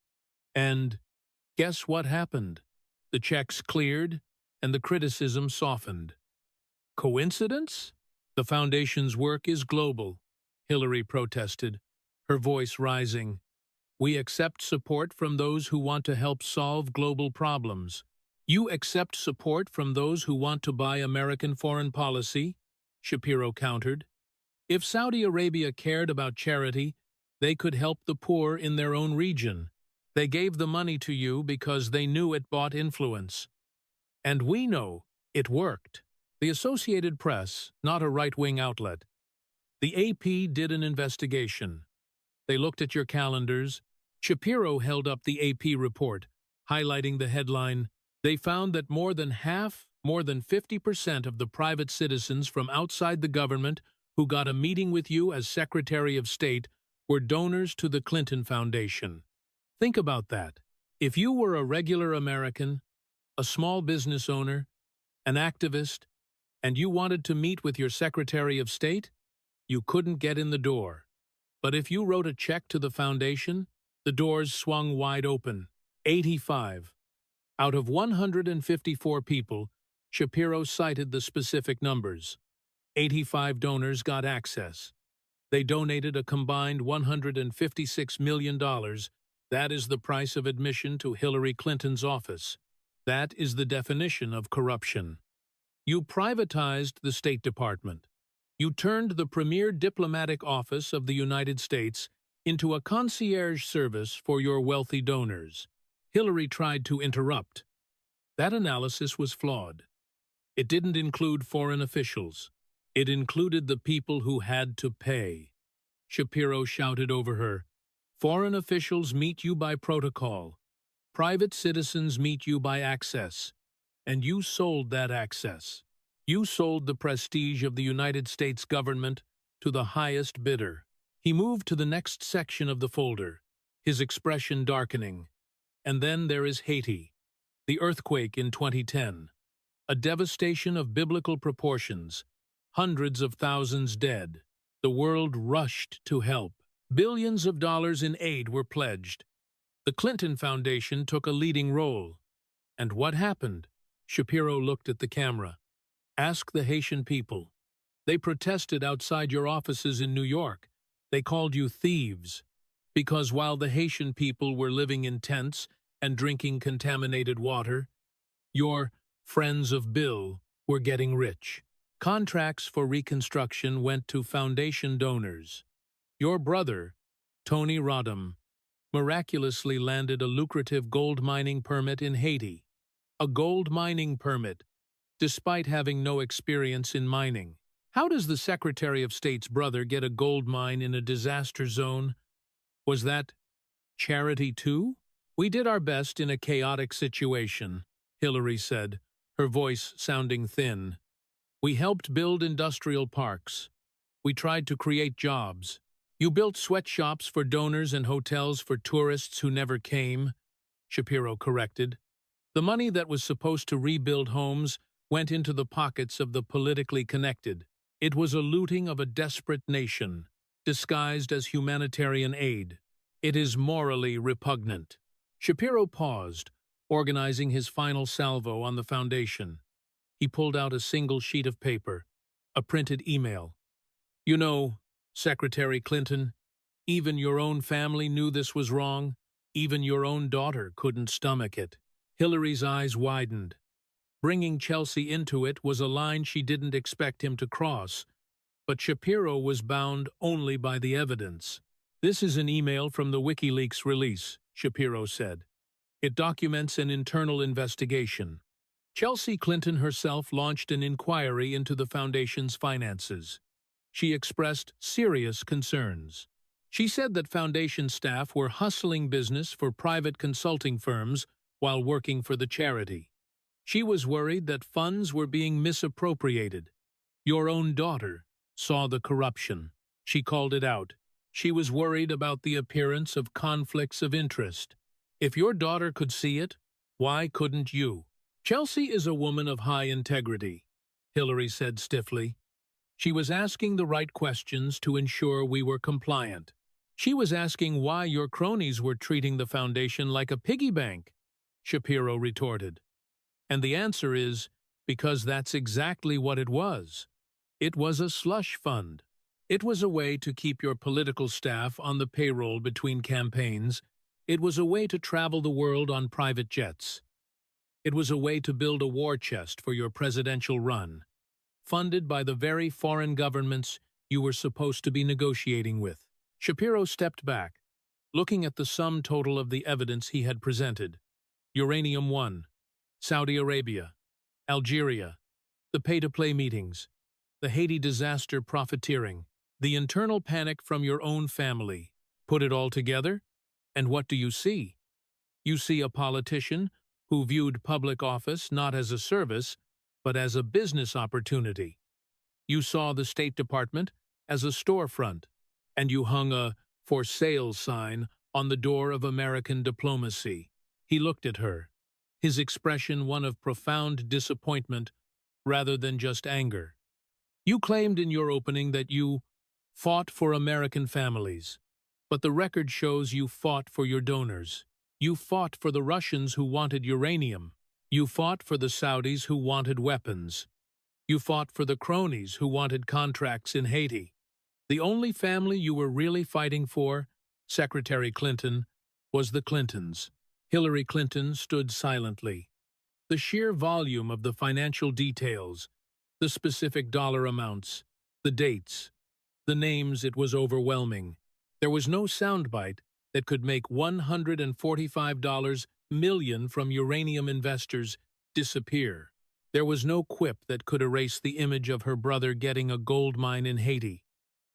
And guess what happened? The checks cleared, and the criticism softened. Coincidence? The Foundation's work is global, Hillary protested, her voice rising. We accept support from those who want to help solve global problems. You accept support from those who want to buy American foreign policy? Shapiro countered. If Saudi Arabia cared about charity, they could help the poor in their own region. They gave the money to you because they knew it bought influence. And we know it worked. The Associated Press, not a right-wing outlet. The AP did an investigation. They looked at your calendars. Shapiro held up the AP report, highlighting the headline, "They found that more than 50% of the private citizens from outside the government who got a meeting with you as Secretary of State were donors to the Clinton Foundation." Think about that. If you were a regular American, a small business owner, an activist, and you wanted to meet with your Secretary of State, you couldn't get in the door. But if you wrote a check to the foundation, the doors swung wide open. 85. Out of 154 people, Shapiro cited the specific numbers. 85 donors got access. They donated a combined $156 million. That is the price of admission to Hillary Clinton's office. That is the definition of corruption. You privatized the State Department. You turned the premier diplomatic office of the United States into a concierge service for your wealthy donors. Hillary tried to interrupt. That analysis was flawed. It didn't include foreign officials. It included the people who had to pay. Shapiro shouted over her, "Foreign officials meet you by protocol. Private citizens meet you by access. And you sold that access. You sold the prestige of the United States government to the highest bidder." He moved to the next section of the folder, his expression darkening. And then there is Haiti, the earthquake in 2010, a devastation of biblical proportions, hundreds of thousands dead. The world rushed to help. Billions of dollars in aid were pledged. The Clinton Foundation took a leading role. And what happened? Shapiro looked at the camera. Ask the Haitian people. They protested outside your offices in New York. They called you thieves. Because while the Haitian people were living in tents and drinking contaminated water, your friends of Bill were getting rich. Contracts for reconstruction went to foundation donors. Your brother, Tony Rodham, miraculously landed a lucrative gold mining permit in Haiti. A gold mining permit, despite having no experience in mining. How does the Secretary of State's brother get a gold mine in a disaster zone? Was that charity too? We did our best in a chaotic situation, Hillary said, her voice sounding thin. We helped build industrial parks. We tried to create jobs. You built sweatshops for donors and hotels for tourists who never came, Shapiro corrected. The money that was supposed to rebuild homes went into the pockets of the politically connected. It was a looting of a desperate nation, disguised as humanitarian aid. It is morally repugnant. Shapiro paused, organizing his final salvo on the foundation. He pulled out a single sheet of paper, a printed email. You know, Secretary Clinton, even your own family knew this was wrong. Even your own daughter couldn't stomach it. Hillary's eyes widened. Bringing Chelsea into it was a line she didn't expect him to cross, but Shapiro was bound only by the evidence. This is an email from the WikiLeaks release, Shapiro said. It documents an internal investigation. Chelsea Clinton herself launched an inquiry into the foundation's finances. She expressed serious concerns. She said that foundation staff were hustling business for private consulting firms while working for the charity. She was worried that funds were being misappropriated. Your own daughter saw the corruption. She called it out. She was worried about the appearance of conflicts of interest. If your daughter could see it, why couldn't you? Chelsea is a woman of high integrity, Hillary said stiffly. She was asking the right questions to ensure we were compliant. She was asking why your cronies were treating the foundation like a piggy bank, Shapiro retorted. And the answer is, because that's exactly what it was. It was a slush fund. It was a way to keep your political staff on the payroll between campaigns. It was a way to travel the world on private jets. It was a way to build a war chest for your presidential run, funded by the very foreign governments you were supposed to be negotiating with. Shapiro stepped back, looking at the sum total of the evidence he had presented. Uranium One, Saudi Arabia, Algeria, the pay-to-play meetings, the Haiti disaster profiteering, the internal panic from your own family. Put it all together, and what do you see? You see a politician who viewed public office not as a service, but as a business opportunity. You saw the State Department as a storefront, and you hung a "for sale" sign on the door of American diplomacy. He looked at her, his expression one of profound disappointment rather than just anger. You claimed in your opening that you fought for American families, but the record shows you fought for your donors. You fought for the Russians who wanted uranium. You fought for the Saudis who wanted weapons. You fought for the cronies who wanted contracts in Haiti. The only family you were really fighting for, Secretary Clinton, was the Clintons. Hillary Clinton stood silently. The sheer volume of the financial details, the specific dollar amounts, the dates, the names, it was overwhelming. There was no soundbite that could make $145 million from uranium investors disappear. There was no quip that could erase the image of her brother getting a gold mine in Haiti.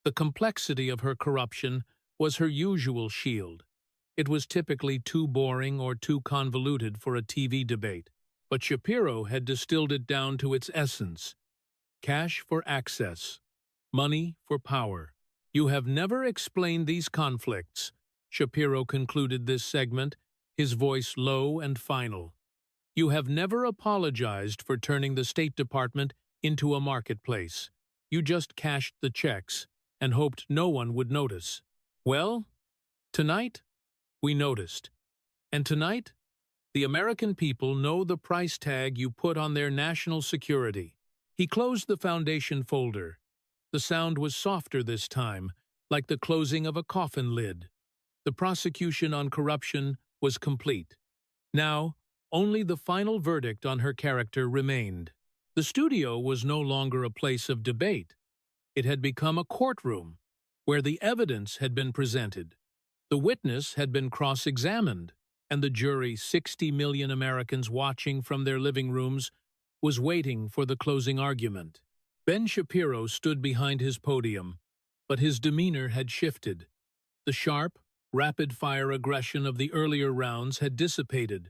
The complexity of her corruption was her usual shield. It was typically too boring or too convoluted for a TV debate, but Shapiro had distilled it down to its essence. Cash for access, money for power. You have never explained these conflicts, Shapiro concluded this segment, his voice low and final. You have never apologized for turning the State Department into a marketplace. You just cashed the checks and hoped no one would notice. Well, tonight, we noticed. And tonight, the American people know the price tag you put on their national security. He closed the foundation folder. The sound was softer this time, like the closing of a coffin lid. The prosecution on corruption was complete. Now, only the final verdict on her character remained. The studio was no longer a place of debate. It had become a courtroom, where the evidence had been presented. The witness had been cross-examined, and the jury, 60 million Americans watching from their living rooms, was waiting for the closing argument. Ben Shapiro stood behind his podium, but his demeanor had shifted. The sharp, rapid-fire aggression of the earlier rounds had dissipated,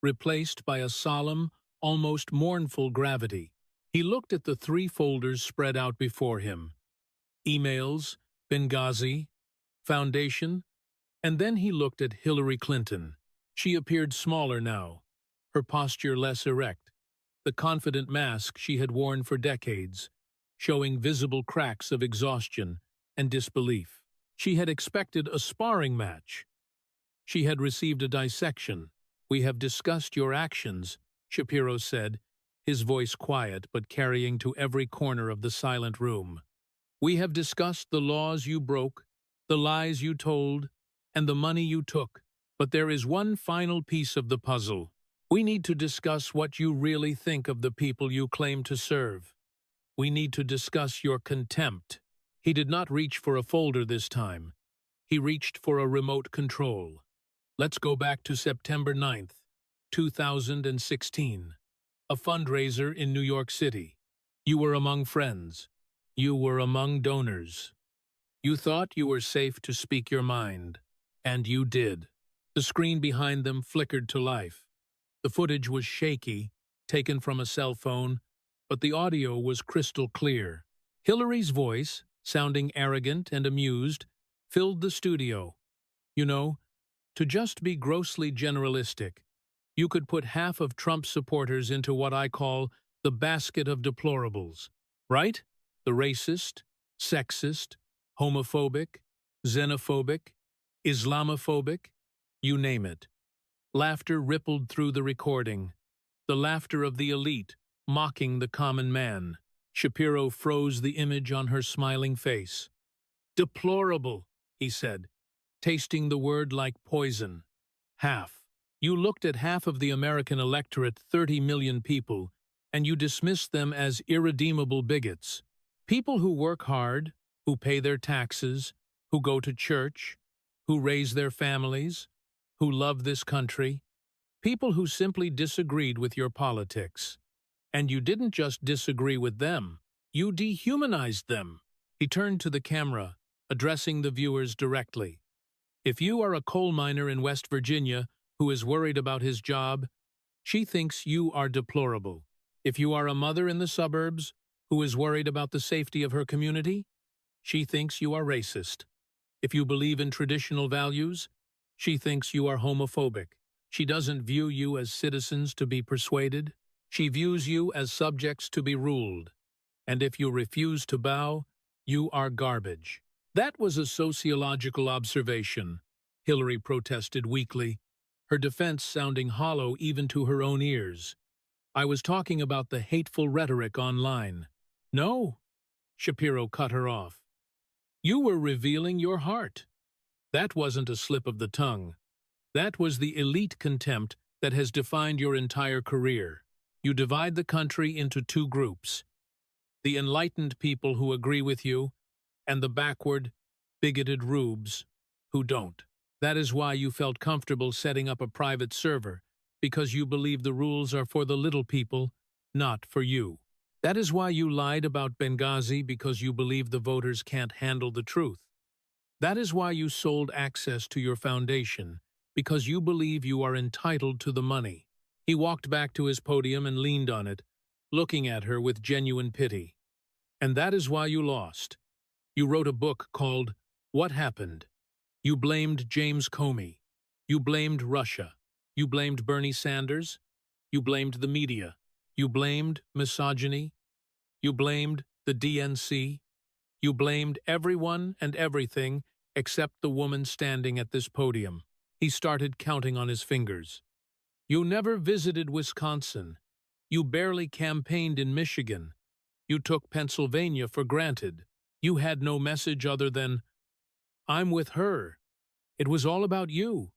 replaced by a solemn, almost mournful gravity. He looked at the 3 folders spread out before him. Emails, Benghazi, Foundation, and then he looked at Hillary Clinton. She appeared smaller now, her posture less erect, the confident mask she had worn for decades, showing visible cracks of exhaustion and disbelief. She had expected a sparring match. She had received a dissection. "We have discussed your actions," Shapiro said, his voice quiet but carrying to every corner of the silent room. "We have discussed the laws you broke, the lies you told, and the money you took. But there is one final piece of the puzzle. We need to discuss what you really think of the people you claim to serve. We need to discuss your contempt." He did not reach for a folder this time. He reached for a remote control. Let's go back to September 9th, 2016. A fundraiser in New York City. You were among friends. You were among donors. You thought you were safe to speak your mind. And you did. The screen behind them flickered to life. The footage was shaky, taken from a cell phone, but the audio was crystal clear. Hillary's voice, sounding arrogant and amused, filled the studio. You know, to just be grossly generalistic, you could put half of Trump's supporters into what I call the basket of deplorables, right? The racist, sexist, homophobic, xenophobic, Islamophobic, you name it. Laughter rippled through the recording, the laughter of the elite, mocking the common man. Shapiro froze the image on her smiling face. "Deplorable," he said, tasting the word like poison. "Half. You looked at half of the American electorate, 30 million people, and you dismissed them as irredeemable bigots. People who work hard, who pay their taxes, who go to church, who raise their families, who love this country. People who simply disagreed with your politics. And you didn't just disagree with them, you dehumanized them." He turned to the camera, addressing the viewers directly. "If you are a coal miner in West Virginia who is worried about his job, she thinks you are deplorable. If you are a mother in the suburbs who is worried about the safety of her community, she thinks you are racist. If you believe in traditional values, she thinks you are homophobic. She doesn't view you as citizens to be persuaded. She views you as subjects to be ruled. And if you refuse to bow, you are garbage." "That was a sociological observation," Hillary protested weakly, her defense sounding hollow even to her own ears. "I was talking about the hateful rhetoric online." "No," Shapiro cut her off. "You were revealing your heart. That wasn't a slip of the tongue. That was the elite contempt that has defined your entire career. You divide the country into 2 groups. The enlightened people who agree with you, and the backward, bigoted rubes who don't. That is why you felt comfortable setting up a private server, because you believe the rules are for the little people, not for you. That is why you lied about Benghazi, because you believe the voters can't handle the truth. That is why you sold access to your foundation, because you believe you are entitled to the money." He walked back to his podium and leaned on it, looking at her with genuine pity. "And that is why you lost. You wrote a book called What Happened? You blamed James Comey. You blamed Russia. You blamed Bernie Sanders. You blamed the media. You blamed misogyny. You blamed the DNC. You blamed everyone and everything except the woman standing at this podium. He started counting on his fingers. You never visited Wisconsin. You barely campaigned in Michigan. You took Pennsylvania for granted. You had no message other than, "I'm with her." It was all about you.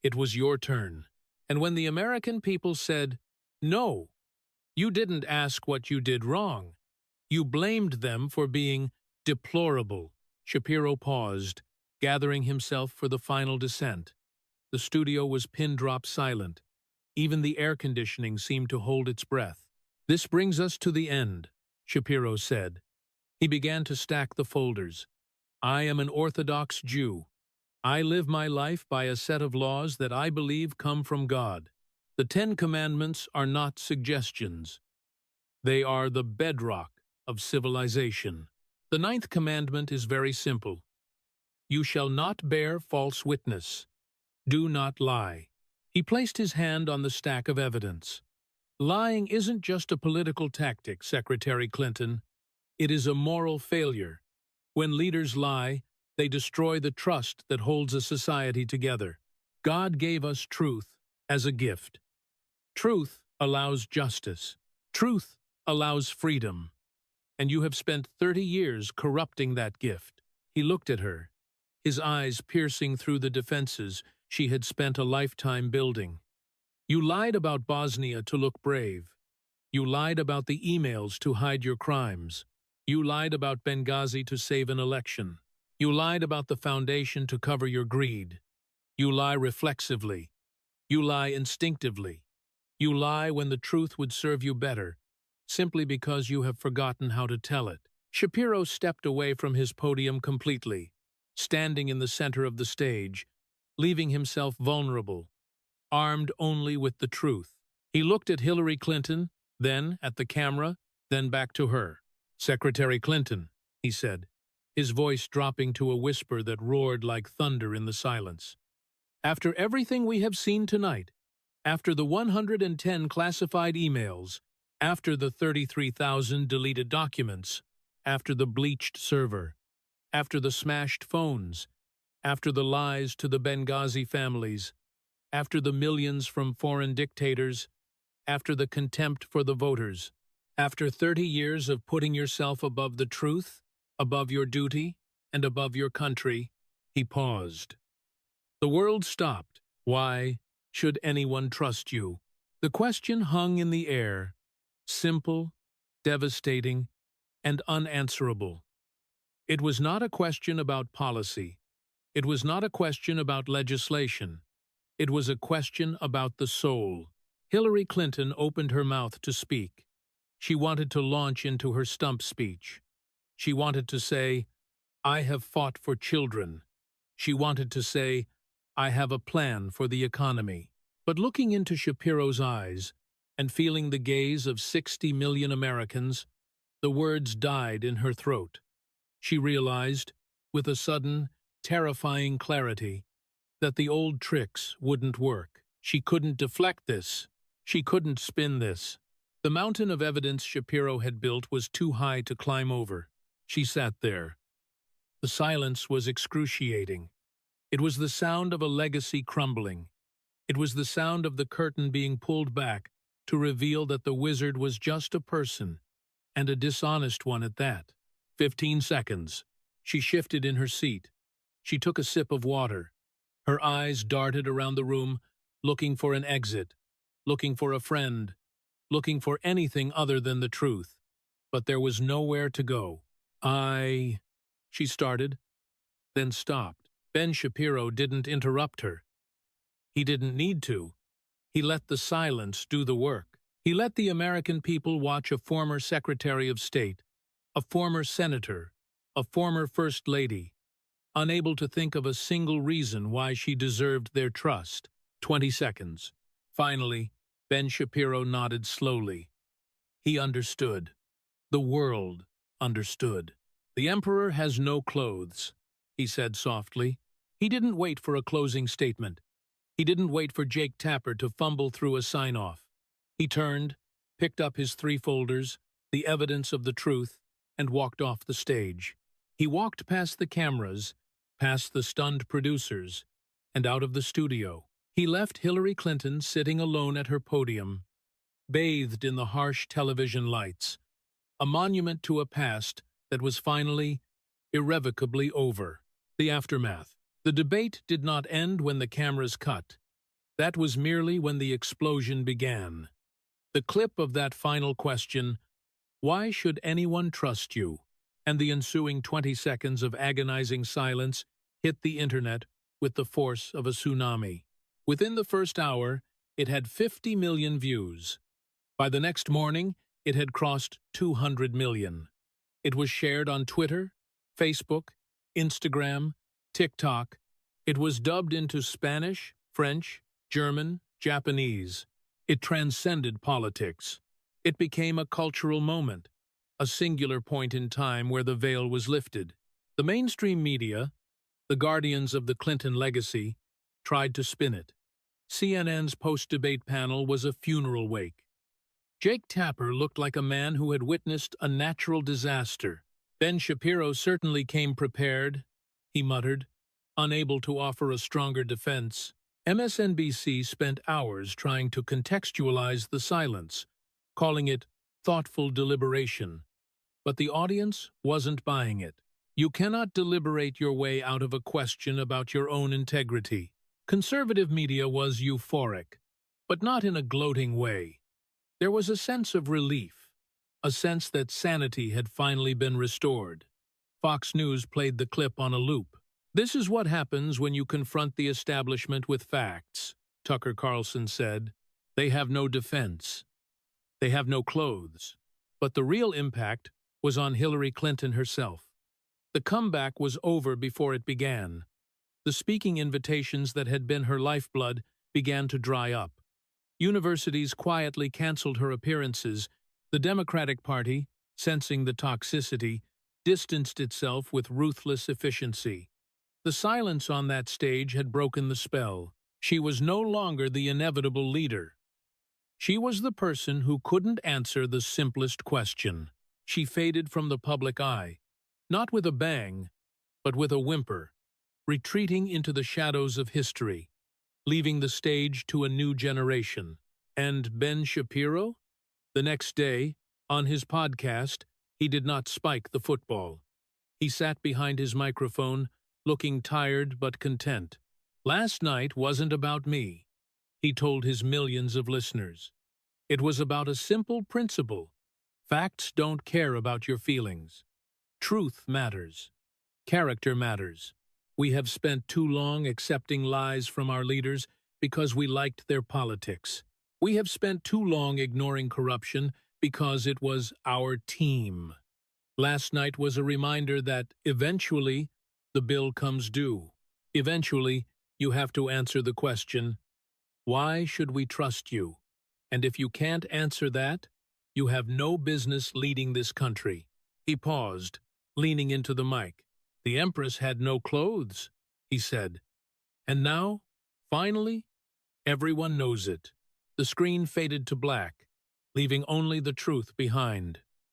It was your turn. And when the American people said, "No," you didn't ask what you did wrong. You blamed them for being deplorable. Shapiro paused, gathering himself for the final descent. The studio was pin-drop silent. Even the air conditioning seemed to hold its breath. "This brings us to the end," Shapiro said. He began to stack the folders. "I am an Orthodox Jew. I live my life by a set of laws that I believe come from God. The 10 Commandments are not suggestions. They are the bedrock of civilization. The 9th commandment is very simple. You shall not bear false witness. Do not lie." He placed his hand on the stack of evidence. "Lying isn't just a political tactic, Secretary Clinton. It is a moral failure. When leaders lie, they destroy the trust that holds a society together. God gave us truth as a gift. Truth allows justice. Truth allows freedom. And you have spent 30 years corrupting that gift." He looked at her, his eyes piercing through the defenses she had spent a lifetime building. "You lied about Bosnia to look brave. You lied about the emails to hide your crimes. You lied about Benghazi to save an election. You lied about the foundation to cover your greed. You lie reflexively. You lie instinctively. You lie when the truth would serve you better, simply because you have forgotten how to tell it." Shapiro stepped away from his podium completely, standing in the center of the stage, leaving himself vulnerable, armed only with the truth. He looked at Hillary Clinton, then at the camera, then back to her. "Secretary Clinton," he said, his voice dropping to a whisper that roared like thunder in the silence. "After everything we have seen tonight, after the 110 classified emails, after the 33,000 deleted documents, after the bleached server, after the smashed phones, after the lies to the Benghazi families, after the millions from foreign dictators, after the contempt for the voters, after 30 years of putting yourself above the truth, above your duty, and above your country," he paused. "The world stopped. Why should anyone trust you?" The question hung in the air, simple, devastating, and unanswerable. It was not a question about policy. It was not a question about legislation. It was a question about the soul. Hillary Clinton opened her mouth to speak. She wanted to launch into her stump speech. She wanted to say, "I have fought for children." She wanted to say, "I have a plan for the economy." But looking into Shapiro's eyes and feeling the gaze of 60 million Americans, the words died in her throat. She realized, with a sudden, terrifying clarity, that the old tricks wouldn't work. She couldn't deflect this. She couldn't spin this. The mountain of evidence Shapiro had built was too high to climb over. She sat there. The silence was excruciating. It was the sound of a legacy crumbling. It was the sound of the curtain being pulled back to reveal that the wizard was just a person, and a dishonest one at that. 15 seconds. She shifted in her seat. She took a sip of water. Her eyes darted around the room, looking for an exit, looking for a friend, looking for anything other than the truth. But there was nowhere to go. She started, then stopped. Ben Shapiro didn't interrupt her. He didn't need to. He let the silence do the work. He let the American people watch a former Secretary of State, a former senator, a former First Lady, unable to think of a single reason why she deserved their trust. 20 seconds. Finally, Ben Shapiro nodded slowly. He understood. The world understood. "The emperor has no clothes," he said softly. He didn't wait for a closing statement. He didn't wait for Jake Tapper to fumble through a sign-off. He turned, picked up his 3 folders, the evidence of the truth, and walked off the stage. He walked past the cameras, past the stunned producers, and out of the studio. He left Hillary Clinton sitting alone at her podium, bathed in the harsh television lights, a monument to a past that was finally, irrevocably over. The aftermath. The debate did not end when the cameras cut. That was merely when the explosion began. The clip of that final question, "Why should anyone trust you?" and the ensuing 20 seconds of agonizing silence hit the internet with the force of a tsunami. Within the first hour, it had 50 million views. By the next morning, it had crossed 200 million. It was shared on Twitter, Facebook, Instagram, TikTok. It was dubbed into Spanish, French, German, Japanese. It transcended politics. It became a cultural moment, a singular point in time where the veil was lifted. The mainstream media, the guardians of the Clinton legacy, tried to spin it. CNN's post-debate panel was a funeral wake. Jake Tapper looked like a man who had witnessed a natural disaster. Ben Shapiro certainly came prepared, he muttered, unable to offer a stronger defense. MSNBC spent hours trying to contextualize the silence, calling it thoughtful deliberation. But the audience wasn't buying it. You cannot deliberate your way out of a question about your own integrity. Conservative media was euphoric, but not in a gloating way. There was a sense of relief, a sense that sanity had finally been restored. Fox News played the clip on a loop. "This is what happens when you confront the establishment with facts," Tucker Carlson said. "They have no defense. They have no clothes." But the real impact was on Hillary Clinton herself. The comeback was over before it began. The speaking invitations that had been her lifeblood began to dry up. Universities quietly canceled her appearances. The Democratic Party, sensing the toxicity, distanced itself with ruthless efficiency. The silence on that stage had broken the spell. She was no longer the inevitable leader. She was the person who couldn't answer the simplest question. She faded from the public eye, not with a bang, but with a whimper, retreating into the shadows of history, leaving the stage to a new generation. And Ben Shapiro? The next day, on his podcast, he did not spike the football. He sat behind his microphone, looking tired but content. "Last night wasn't about me," he told his millions of listeners. "It was about a simple principle. Facts don't care about your feelings. Truth matters. Character matters. We have spent too long accepting lies from our leaders because we liked their politics. We have spent too long ignoring corruption because it was our team." Last night was a reminder that eventually the bill comes due. Eventually, you have to answer the question, why should we trust you? And if you can't answer that, you have no business leading this country. He paused, leaning into the mic. "The Empress had no clothes," he said. And now, finally, everyone knows it. The screen faded to black, leaving only the truth behind.